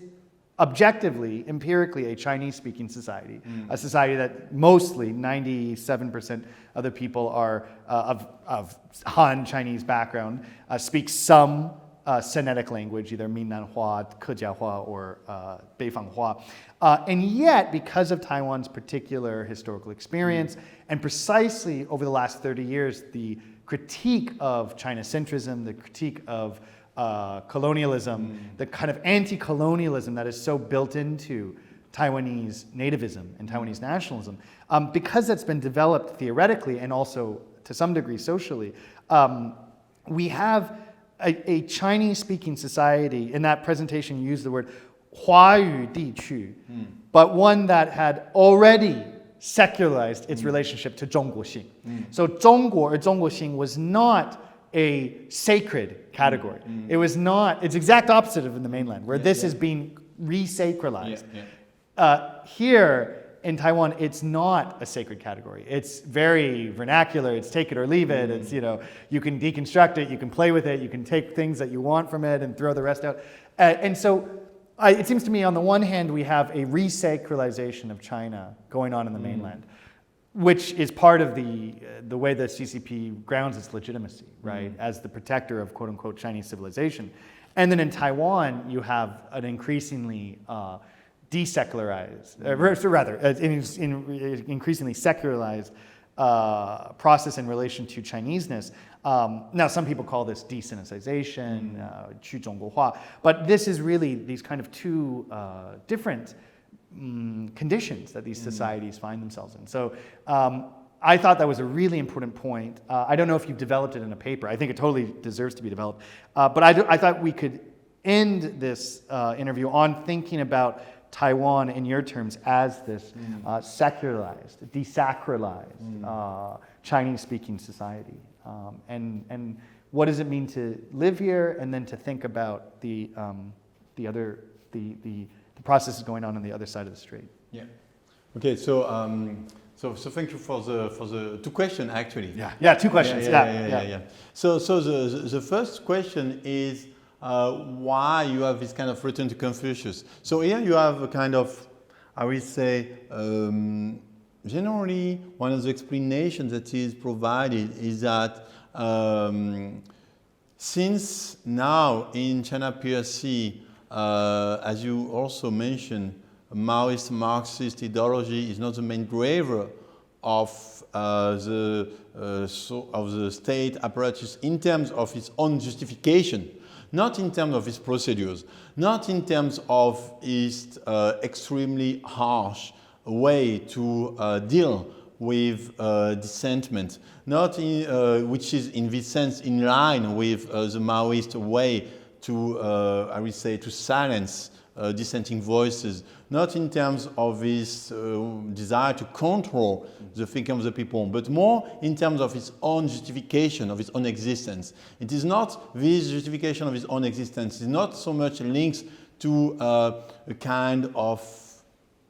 objectively, empirically, a Chinese-speaking society, a society that mostly 97% of the people are of Han Chinese background, speak some Sinitic language, either Minnan-Hua, Kejiahua, or Beifang-Hua. And yet, because of Taiwan's particular historical experience, and precisely over the last 30 years, the critique of China-centrism, the critique of colonialism, the kind of anti-colonialism that is so built into Taiwanese nativism and Taiwanese nationalism, because that's been developed theoretically and also to some degree socially, we have a Chinese-speaking society. In that presentation, you used the word 华语地区, but one that had already secularized its relationship to 中国性. So 中国 or 中国性 was not a sacred category. It was not, it's exact opposite of in the mainland, where this is being re-sacralized. Here in Taiwan, it's not a sacred category. It's very vernacular. It's take it or leave it. It's, you know, you can deconstruct it, you can play with it, you can take things that you want from it and throw the rest out. And so it seems to me, on the one hand, we have a re-sacralization of China going on in the mainland, which is part of the way that CCP grounds its legitimacy, right, as the protector of quote-unquote Chinese civilization. And then in Taiwan, you have an increasingly desecularized, increasingly secularized process in relation to Chineseness. Now, some people call this de-Sinicization, 去中国化, but this is really these kind of two different conditions that these societies find themselves in. So I thought that was a really important point. I don't know if you've developed it in a paper. I think it totally deserves to be developed. But I thought we could end this interview on thinking about Taiwan, in your terms, as this secularized, desacralized Chinese-speaking society. And what does it mean to live here, and then to think about the processes going on the other side of the strait? Yeah. Okay. So thank you for the two questions actually. Yeah. Two questions. Yeah. So the first question is why you have this kind of return to Confucius. So here you have a kind of, I would say, generally one of the explanations that is provided is that since now in China PRC, as you also mentioned, Maoist Marxist ideology is not the main driver of the state apparatus in terms of its own justification, not in terms of its procedures, not in terms of its extremely harsh way to deal with dissentment, not which is in this sense in line with the Maoist way to, I would say, to silence dissenting voices, not in terms of this desire to control the thinking of the people, but more in terms of its own justification of its own existence. It is not this justification of its own existence, it is not so much linked to a kind of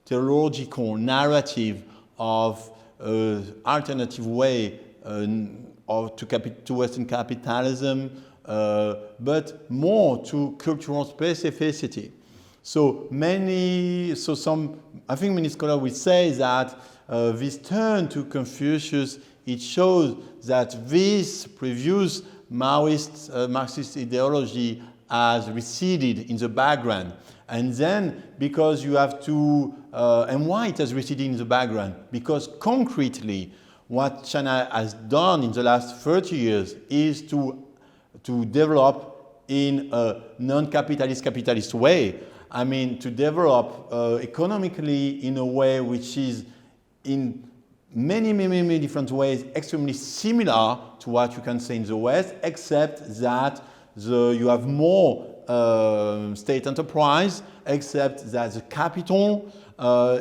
theological narrative of alternative way to Western capitalism, but more to cultural specificity. So I think many scholars will say that this turn to Confucius, it shows that this previous Maoist, Marxist ideology has receded in the background. And then, because you have to, and why it has receded in the background? Because concretely, what China has done in the last 30 years is to develop in a non-capitalist, capitalist way. I mean, to develop economically in a way which is in many different ways extremely similar to what you can say in the West, except that you have more state enterprise, except that the capital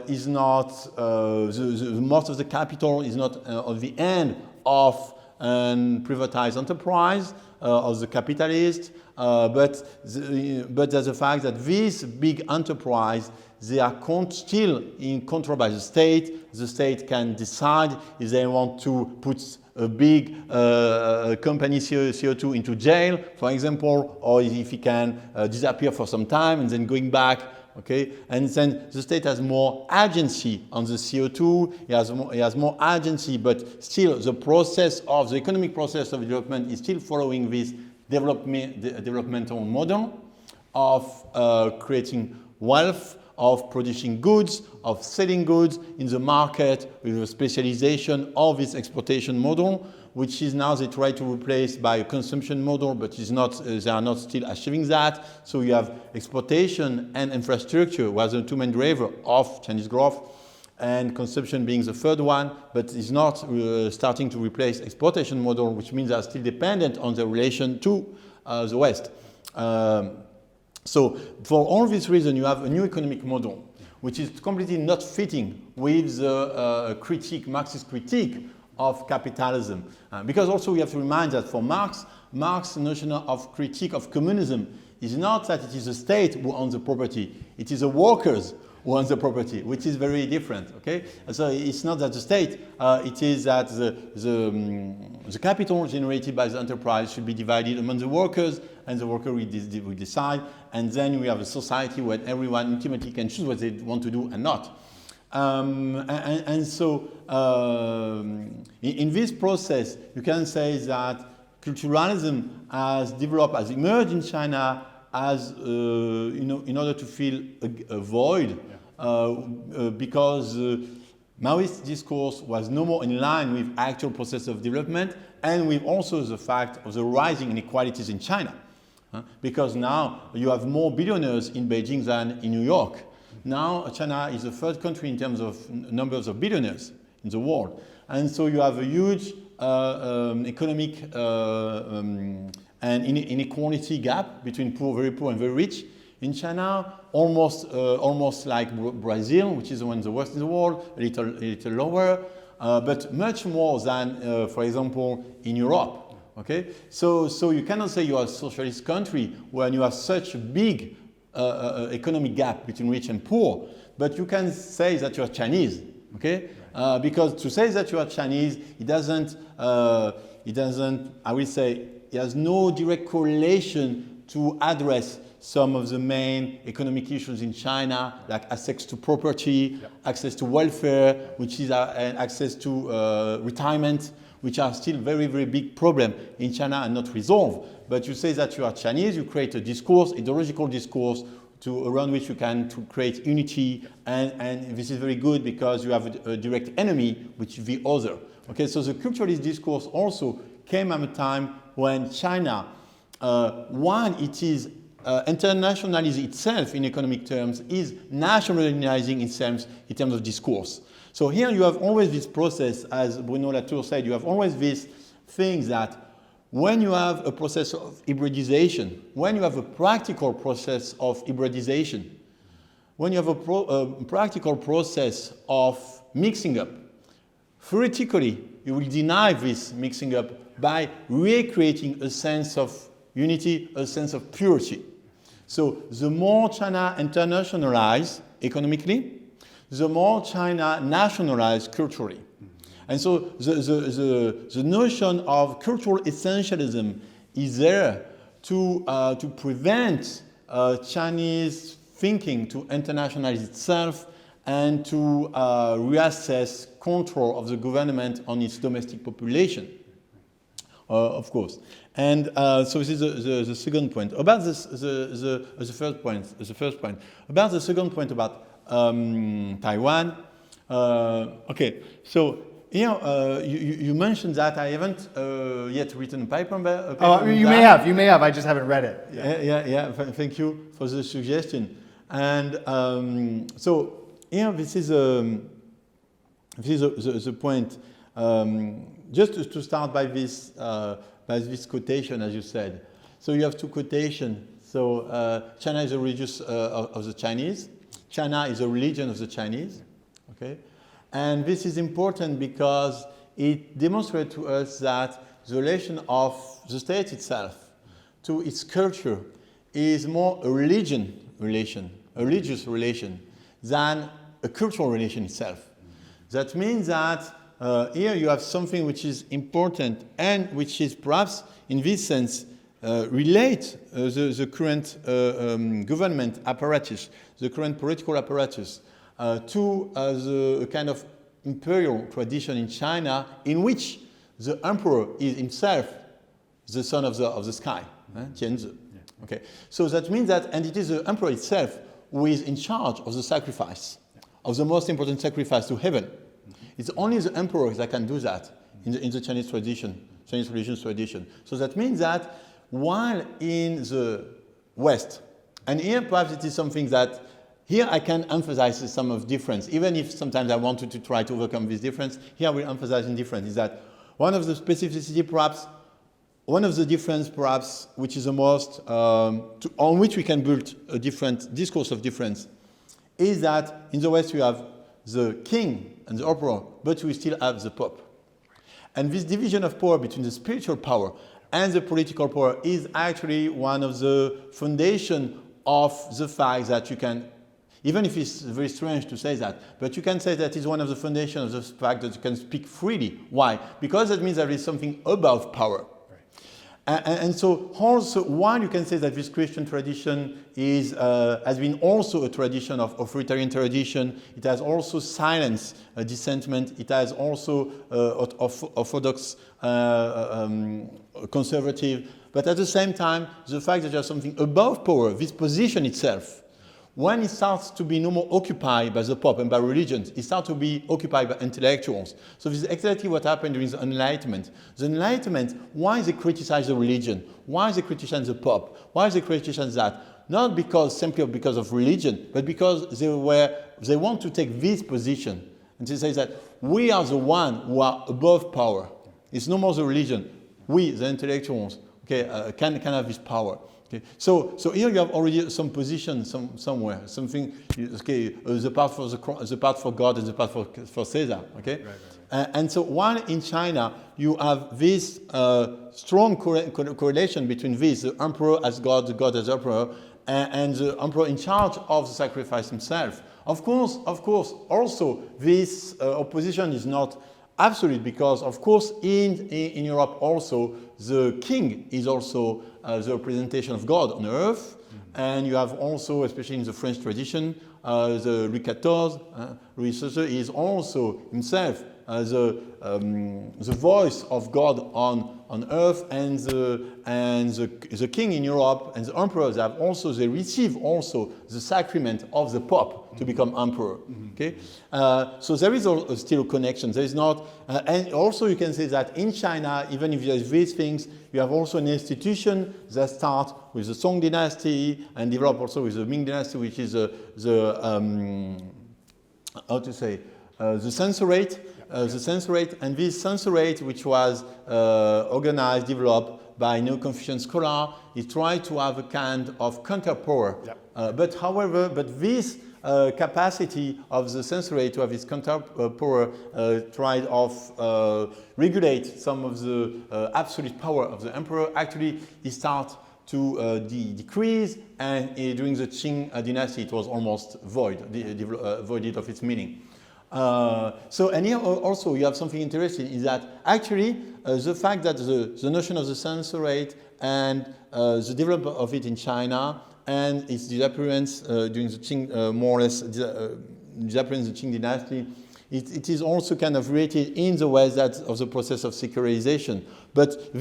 is not, most of the capital is not at the end of a privatized enterprise of the capitalist, but there's the fact that this big enterprise, they are still in control by the state. The state can decide if they want to put a big company CO2 into jail, for example, or if it can disappear for some time and then going back. Okay, and then the state has more agency on the CO2. It has more agency, but still the economic process of development is still following this developmental model of creating wealth, of producing goods, of selling goods in the market with a specialization of this exportation model, which is now they try to replace by a consumption model, but is not, they are not still achieving that. So you have exportation and infrastructure was the two main drivers of Chinese growth, and consumption being the third one, but is not starting to replace exportation model, which means they are still dependent on the relation to the West. So for all this reason, you have a new economic model, which is completely not fitting with the Marxist critique of capitalism. Because also we have to remind that for Marx's notion of critique of communism is not that it is the state who owns the property, it is the workers who own the property, which is very different, okay? So it's not that the state, it is that the capital generated by the enterprise should be divided among the workers, and the worker will decide, and then we have a society where everyone ultimately can choose what they want to do and not. So in this process, you can say that culturalism has developed, has emerged in China as, in order to fill a void, because Maoist discourse was no more in line with actual process of development, and with also the fact of the rising inequalities in China. Because now you have more billionaires in Beijing than in New York. Now China is the third country in terms of numbers of billionaires in the world. And so you have a huge economic and inequality gap between very poor and very rich. In China, almost like Brazil, which is the worst in the world, a little lower, but much more than, for example, in Europe. Okay, so you cannot say you are a socialist country when you have such a big economic gap between rich and poor, but you can say that you are Chinese. Okay, because to say that you are Chinese, it doesn't. I will say it has no direct correlation to address some of the main economic issues in China, like access to property, access to welfare, which is access to retirement, which are still very, very big problem in China and not resolved. But you say that you are Chinese, you create a discourse, ideological discourse, around which you can create unity, and this is very good because you have a direct enemy, which is the other. Okay, so the culturalist discourse also came at a time when China, one, it is internationalizing itself in economic terms, is nationalizing itself in terms of discourse. So here you have always this process, as Bruno Latour said, you have always this thing that when you have a process of hybridization, when you have a practical process of hybridization, when you have a practical process of mixing up, theoretically you will deny this mixing up by recreating a sense of unity, a sense of purity. So the more China internationalizes economically, the more China nationalized culturally. And so the notion of cultural essentialism is there to prevent Chinese thinking to internationalize itself and to reassess control of the government on its domestic population, of course. And so this is the second point. About the first point. About the second point about Taiwan. Okay, so you mentioned that I haven't yet written a paper on that. You may have. I just haven't read it. Yeah. Thank you for the suggestion. And so this is the point. Just to start by this quotation, as you said. So you have two quotations. So China is a religion of the Chinese. China is a religion of the Chinese. Okay, and this is important because it demonstrates to us that the relation of the state itself to its culture is more a religious relation, than a cultural relation itself. That means that here you have something which is important and which is perhaps in this sense relate the current government apparatus, the current political apparatus to the kind of imperial tradition in China in which the emperor is himself the son of the sky, Tianzi. Okay, so that means that, and it is the emperor itself who is in charge of the sacrifice, of the most important sacrifice to heaven. It's only the emperor that can do that in the Chinese religious tradition. So that means that while in the West, and here perhaps it is something that here I can emphasize some of difference, even if sometimes I wanted to try to overcome this difference. Here I will emphasize in difference is that one of the specificity perhaps, one of the difference perhaps, which is the most, on which we can build a different discourse of difference, is that in the West we have the king and the emperor, but we still have the pope. And this division of power between the spiritual power and the political power is actually one of the foundation of the fact that you can, even if it's very strange to say that, but you can say that it's one of the foundations of the fact that you can speak freely. Why? Because that means there is something above power. And so also, while you can say that this Christian tradition is, has been also a tradition of authoritarian tradition, it has also silenced dissentment, it has also orthodox conservative, but at the same time, the fact that there's something above power, this position itself, when it starts to be no more occupied by the Pope and by religions, it starts to be occupied by intellectuals. So this is exactly what happened during the Enlightenment. The Enlightenment, why they criticize the religion? Why they criticize the Pope? Why they criticize that? Not simply because of religion, but because they want to take this position. And they say that we are the one who are above power. It's no more the religion. We, the intellectuals, can have this power. Okay. So here you have already some position somewhere, something. The part for God and the part for Caesar. Okay, right. And so while in China you have this strong correlation between this, the emperor as God, the God as emperor, and the emperor in charge of the sacrifice himself. Of course, also this opposition is not absolute, because of course in Europe also the king is also the representation of God on earth, and you have also, especially in the French tradition, the Louis XIV, Louis XVI is also himself the voice of God on earth, and the king in Europe and the emperors they receive also the sacrament of the Pope to become emperor. Mm-hmm. Okay, so there is still a connection. There is not, and also you can say that in China, even if there is these things, you have also an institution that starts with the Song dynasty and develop also with the Ming dynasty, which is the censorate. The censorate, and this censorate, which was organized, developed by Neo-Confucian scholar, he tried to have a kind of counterpower. Yep. But this capacity of the censorate to have this counterpower tried of regulate some of the absolute power of the emperor. Actually, he started to decrease, and during the Qing dynasty, it was almost voided of its meaning. And here also you have something interesting, is that actually the fact that the notion of the censorate and the development of it in China and its disappearance during the Qing, more or less disappearance of the Qing dynasty, it is also kind of related in the West of the process of secularization. But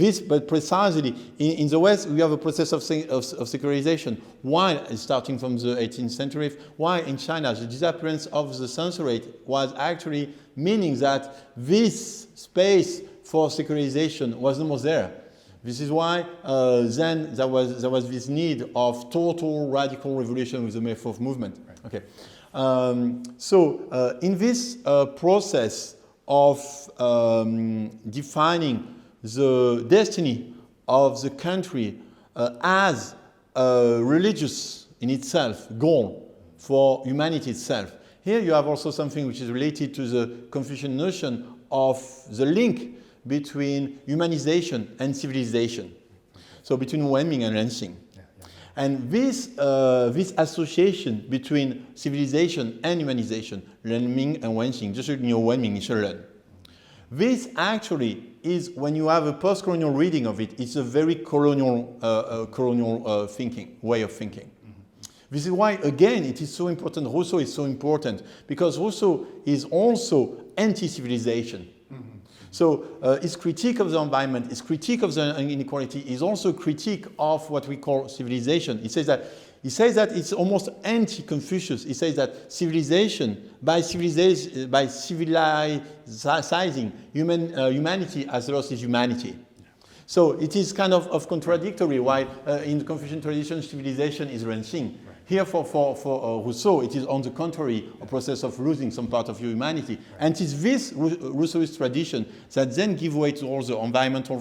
precisely in the West we have a process of secularization. While starting from the 18th century, while in China the disappearance of the censorate was actually meaning that this space for secularization was no more there. This is why then there was this need of total radical revolution with the May 4th movement. Right. Okay. In this process of defining the destiny of the country as a religious in itself goal for humanity itself, here you have also something which is related to the Confucian notion of the link between humanization and civilization. So between Wenming and Rensing. And this association between civilization and humanization, Renming and Wenxing, just like Wenming is Ren. This actually is, when you have a post-colonial reading of it, it's a very colonial way of thinking. Mm-hmm. This is why, again, it is so important. Rousseau is so important, because Rousseau is also anti-civilization. Mm-hmm. So his critique of the environment, his critique of the inequality is also a critique of what we call civilization. He says that He says that it's almost anti-Confucius. He says that by civilizing humanity has lost its humanity. So it is kind of contradictory why in the Confucian tradition civilization is renouncing. Here for Rousseau, it is on the contrary a process of losing some part of your humanity. And it is this Rousseauist tradition that then give way to all the environmental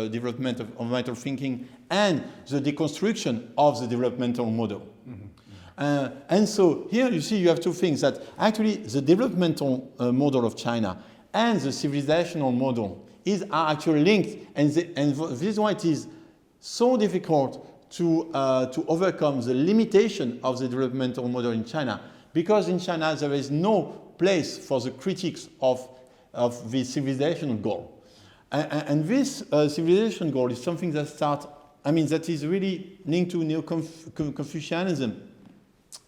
development of environmental thinking and the deconstruction of the developmental model. And so here you see you have two things, that actually the developmental model of China and the civilizational model are actually linked, and this is why it is so difficult to overcome the limitation of the developmental model in China, because in China there is no place for the critics of the civilizational goal. And this civilization goal is something that is really linked to Neo-Confucianism.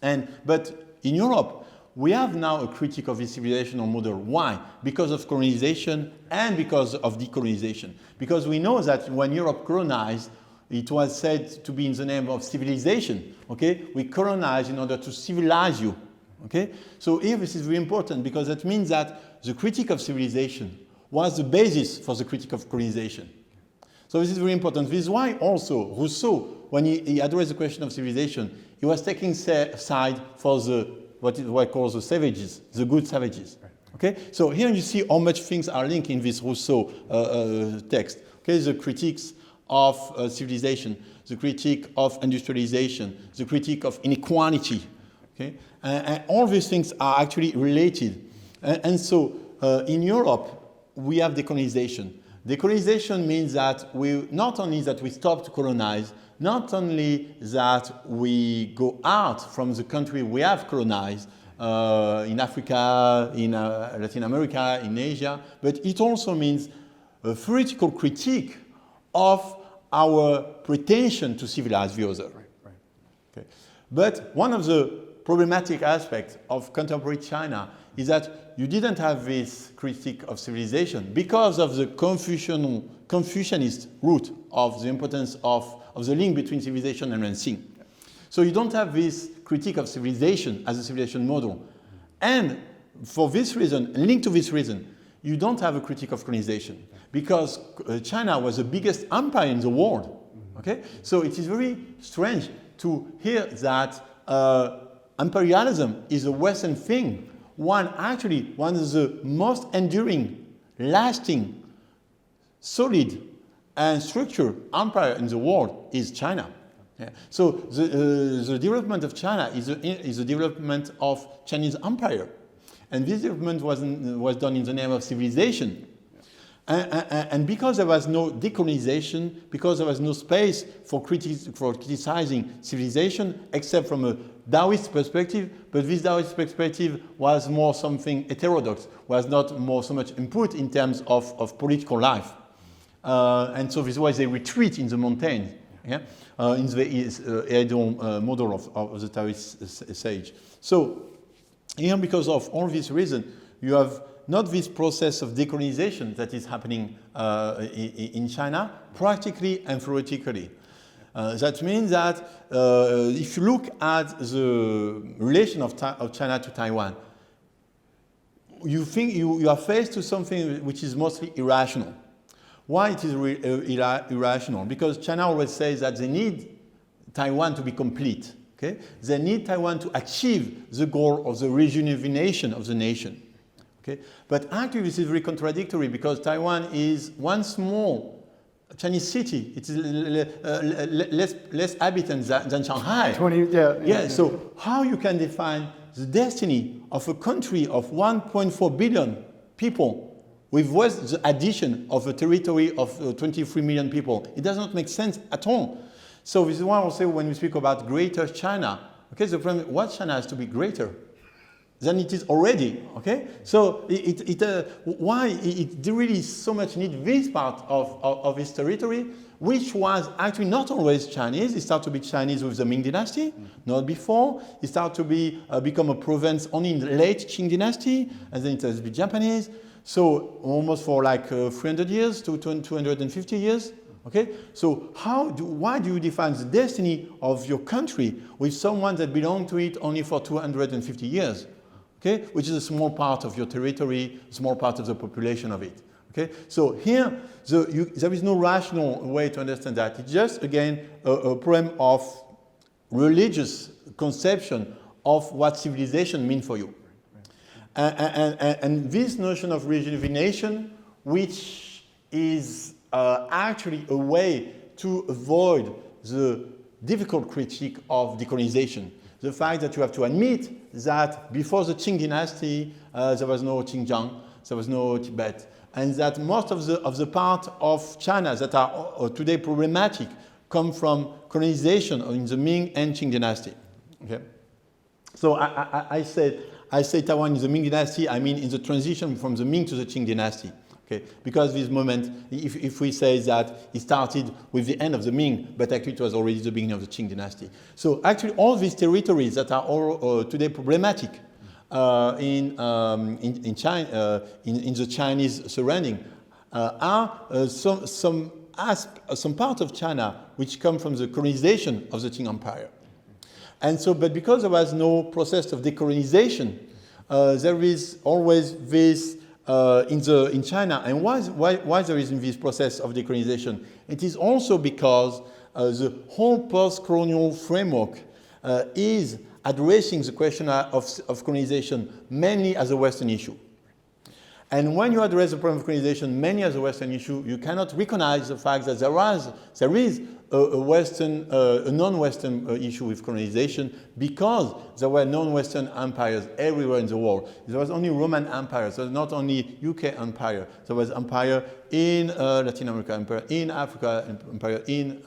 But in Europe, we have now a critique of the civilizational model. Why? Because of colonization and because of decolonization. Because we know that when Europe colonized, it was said to be in the name of civilization. Okay, we colonize in order to civilize you. Okay, so here this is very important, because that means that the critique of civilization was the basis for the critique of colonization. So this is very important. This is why also Rousseau, when he addressed the question of civilization, he was taking side for what I call the savages, the good savages. Okay, so here you see how much things are linked in this Rousseau text. Okay, the critiques of civilization, the critique of industrialization, the critique of inequality. Okay, and all these things are actually related. And so in Europe, we have decolonization. Decolonization means that not only that we stop to colonize, not only that we go out from the country we have colonized, in Africa, in Latin America, in Asia, but it also means a theoretical critique of our pretension to civilize the other. Right. Okay. But one of the problematic aspects of contemporary China is that you didn't have this critique of civilization because of the Confucianist root of the importance of the link between civilization and Renxing. So you don't have this critique of civilization as a civilization model. And for this reason, linked to this reason, you don't have a critique of colonization, because China was the biggest empire in the world. Okay? So it is very strange to hear that imperialism is a Western thing, one of the most enduring, lasting, solid, and structured empire in the world is China. Yeah. So the development of China is the development of Chinese empire. And this development was done in the name of civilization. And because there was no decolonization, because there was no space for criticizing civilization, except from a Taoist perspective, but this Taoist perspective was more something heterodox, was not so much input in terms of political life. And so this was a retreat in the mountains, yeah? In the Eidong model of the Taoist sage. So, here, because of all these reasons, you have not this process of decolonization that is happening in China, practically and theoretically. That means that if you look at the relation of China to Taiwan, you think you are faced to something which is mostly irrational. Why it is irrational? Because China always says that they need Taiwan to be complete. Okay? They need Taiwan to achieve the goal of the rejuvenation of the nation. Okay? But actually this is very contradictory, because Taiwan is one small Chinese city. It is less inhabitants than Shanghai. So how you can define the destiny of a country of 1.4 billion people with the addition of a territory of 23 million people? It does not make sense at all. So this is why I say when we speak about greater China, okay, the problem, what China has to be greater than it is already, okay? So why it really so much need this part of its territory, which was actually not always Chinese. It started to be Chinese with the Ming Dynasty, not before. It started to become a province only in the late Qing Dynasty, and then it has to be Japanese. So almost for like 300 years to 250 years. Okay, so why do you define the destiny of your country with someone that belonged to it only for 250 years? Okay, which is a small part of your territory, a small part of the population of it. Okay, so here there is no rational way to understand that. It's just again a problem of religious conception of what civilization means for you. And this notion of rejuvenation, which is actually a way to avoid the difficult critique of decolonization. The fact that you have to admit that before the Qing dynasty, there was no Xinjiang, there was no Tibet, and that most of the part of China that are today problematic come from colonization in the Ming and Qing dynasty. Okay? So I say Taiwan in the Ming dynasty, I mean in the transition from the Ming to the Qing dynasty. Okay, because this moment, if we say that it started with the end of the Ming, but actually it was already the beginning of the Qing dynasty. So actually all these territories that are all today problematic in China, in the Chinese surrounding, are some part of China which come from the colonization of the Qing Empire. And so, but because there was no process of decolonization, there is always this in China. And why there is in this process of decolonization? It is also because the whole post-colonial framework is addressing the question of colonization mainly as a Western issue. And when you address the problem of colonization mainly as a Western issue, you cannot recognize the fact that there is a non-Western issue with colonization, because there were non-Western empires everywhere in the world. There was only Roman Empire, so not only UK Empire. There was empire in Latin America, empire in Africa, empire in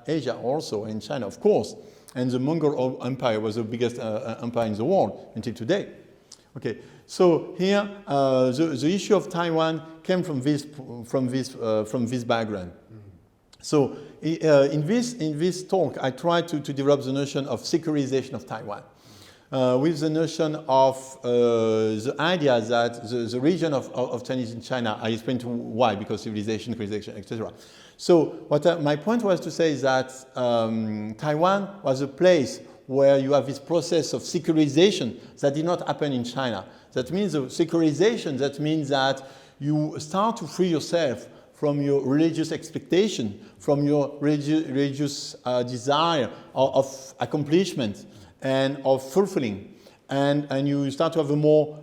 Asia also, in China, of course. And the Mongol Empire was the biggest empire in the world until today. Okay, so here the issue of Taiwan came from this background. So in this talk, I try to develop the notion of secularization of Taiwan, with the notion of the idea that the region of Chinese in China, I explained why, because civilization, colonization, etc. So my point was to say that Taiwan was a place where you have this process of secularization that did not happen in China. That means the secularization, that means that you start to free yourself from your religious expectation, from your religious desire of accomplishment and of fulfilling. And you start to have a more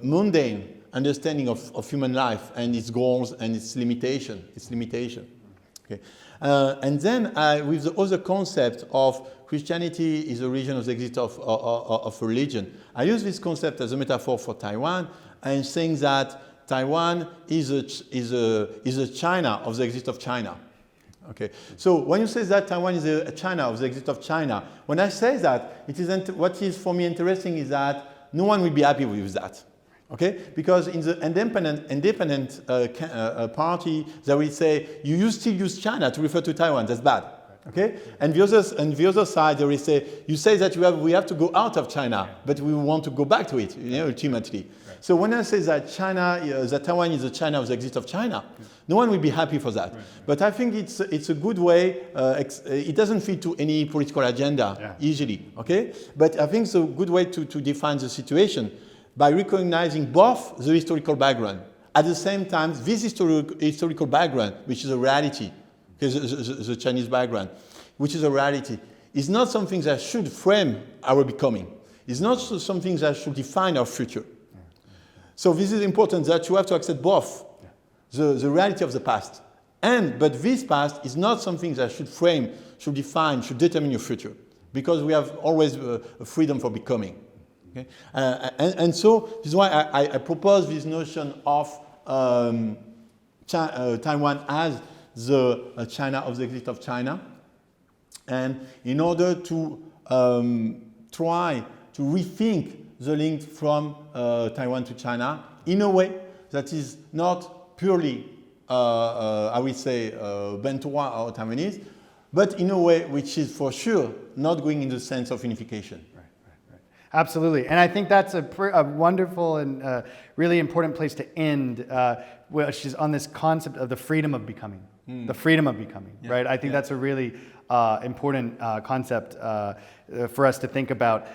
mundane understanding of human life and its goals and its limitation. Okay. And then with the other concept of Christianity is a region of the existence of religion, I use this concept as a metaphor for Taiwan, and saying that Taiwan is a China of the existence of China. Okay. So when you say that Taiwan is a China of the existence of China, when I say that, what is for me interesting is that no one will be happy with that. Okay, because in the independent party, they will say you still use China to refer to Taiwan. That's bad. Okay, and the other side, they will say you say that we have to go out of China, but we want to go back to it. Ultimately. Right. So when I say that that Taiwan is a China of the existence of China, no one will be happy for that. Right. But I think it's a good way. It doesn't fit to any political agenda easily. Okay, but I think it's a good way to define the situation, by recognizing both the historical background. At the same time, this historical background, which is a reality, the Chinese background, which is a reality, is not something that should frame our becoming. It's not something that should define our future. So this is important, that you have to accept both the reality of the past. But this past is not something that should frame, should define, should determine your future, because we have always a freedom for becoming. Okay? And so this is why I propose this notion of Taiwan as the China of the existence of China, and in order to try to rethink the link from Taiwan to China in a way that is not purely, I would say, Bantois or Taiwanese, but in a way which is for sure not going in the sense of unification. Absolutely. And I think that's a wonderful and really important place to end, which is on this concept of the freedom of becoming. the freedom of becoming, right? I think that's a really important concept for us to think about.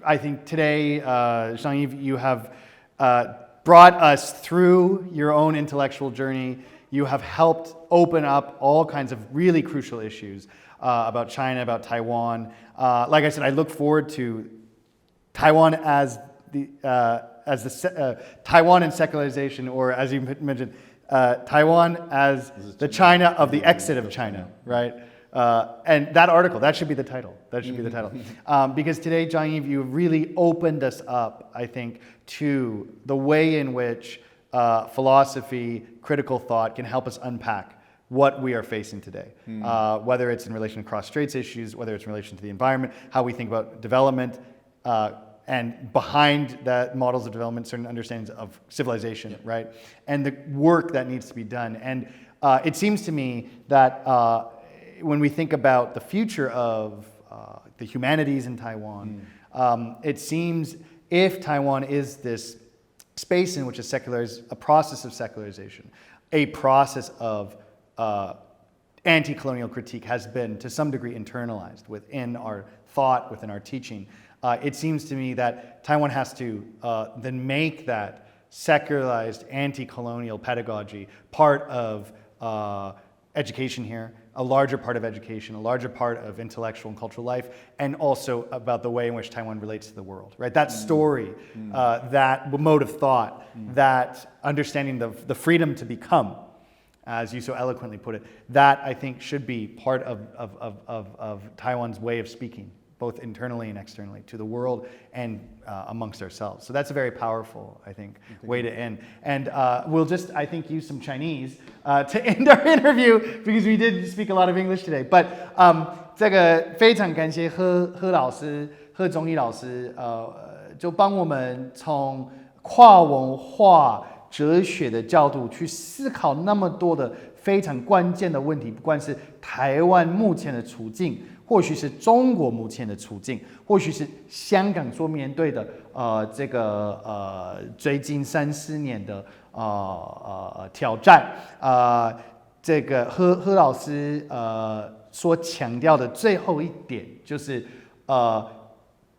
I think today, Jean-Yves, you have brought us through your own intellectual journey. You have helped open up all kinds of really crucial issues about China, about Taiwan. Like I said, I look forward to Taiwan as the Taiwan and secularization, or as you mentioned, Taiwan as the China of the exit of China, right? And that article, that should be the title. That should be the title. Because today, Jean-Yves, you really opened us up, I think, to the way in which philosophy, critical thought can help us unpack what we are facing today. Whether it's in relation to cross-straits issues, whether it's in relation to the environment, how we think about development, and behind that models of development, certain understandings of civilization, right? And the work that needs to be done. And it seems to me that when we think about the future of the humanities in Taiwan, it seems if Taiwan is this space in which a process of secularization, a process of anti-colonial critique has been to some degree internalized within our thought, within our teaching. It seems to me that Taiwan has to then make that secularized anti-colonial pedagogy part of education here, a larger part of education, a larger part of intellectual and cultural life, and also about the way in which Taiwan relates to the world, right? That story, that mode of thought, that understanding the freedom to become, as you so eloquently put it, that I think should be part of Taiwan's way of speaking, both internally and externally, to the world and amongst ourselves. So that's a very powerful, I think, way to end. And we'll just, I think, use some Chinese to end our interview, because we did speak a lot of English today. But 这个非常感谢何老师、何重谊老师，就帮我们从跨文化哲学的角度去思考那么多的非常关键的问题，不管是台湾目前的处境，或许是中国目前的处境，或许是香港所面对的最近3-4年的挑战。这个何老师所强调的最后一点就是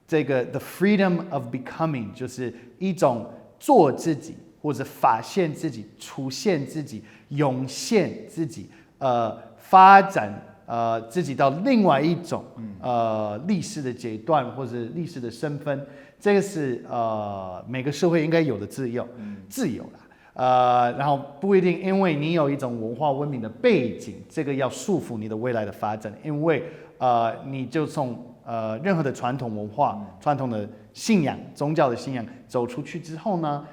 这个 the freedom of becoming， 就是一种做自己，或者发现自己、出现自己、涌现自己，发展自己到另外一种历史的阶段或者历史的身份，这个是每个社会应该有的自由啦。然后不一定因为你有一种文化文明的背景，这个要束缚你的未来的发展，因为你就从任何的传统文化、传统的信仰、宗教的信仰走出去之后呢，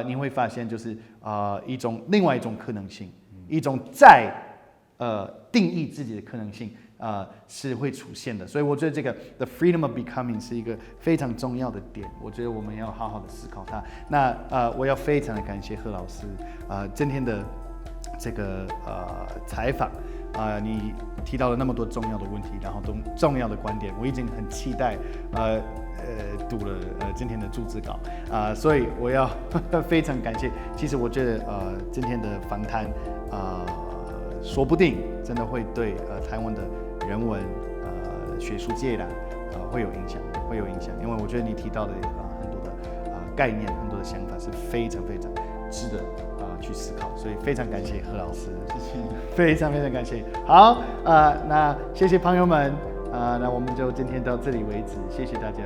你会发现就是另外一种可能性，一种再定义自己的可能性是会出现的。所以我觉得这个 the freedom of becoming 是一个非常重要的点，我觉得我们要好好的思考它。那我要非常的感谢何老师今天的这个采访。你提到了那么多重要的问题，然后重要的观点，我已经很期待读了今天的逐字稿所以我要非常感谢。其实我觉得今天的访谈说不定真的会对台湾的人文学术界啦会有影响，因为我觉得你提到的很多的概念、很多的想法是非常非常值得去思考，所以非常感谢何老师，谢谢，非常非常感谢。好，那谢谢朋友们，那我们就今天到这里为止，谢谢大家。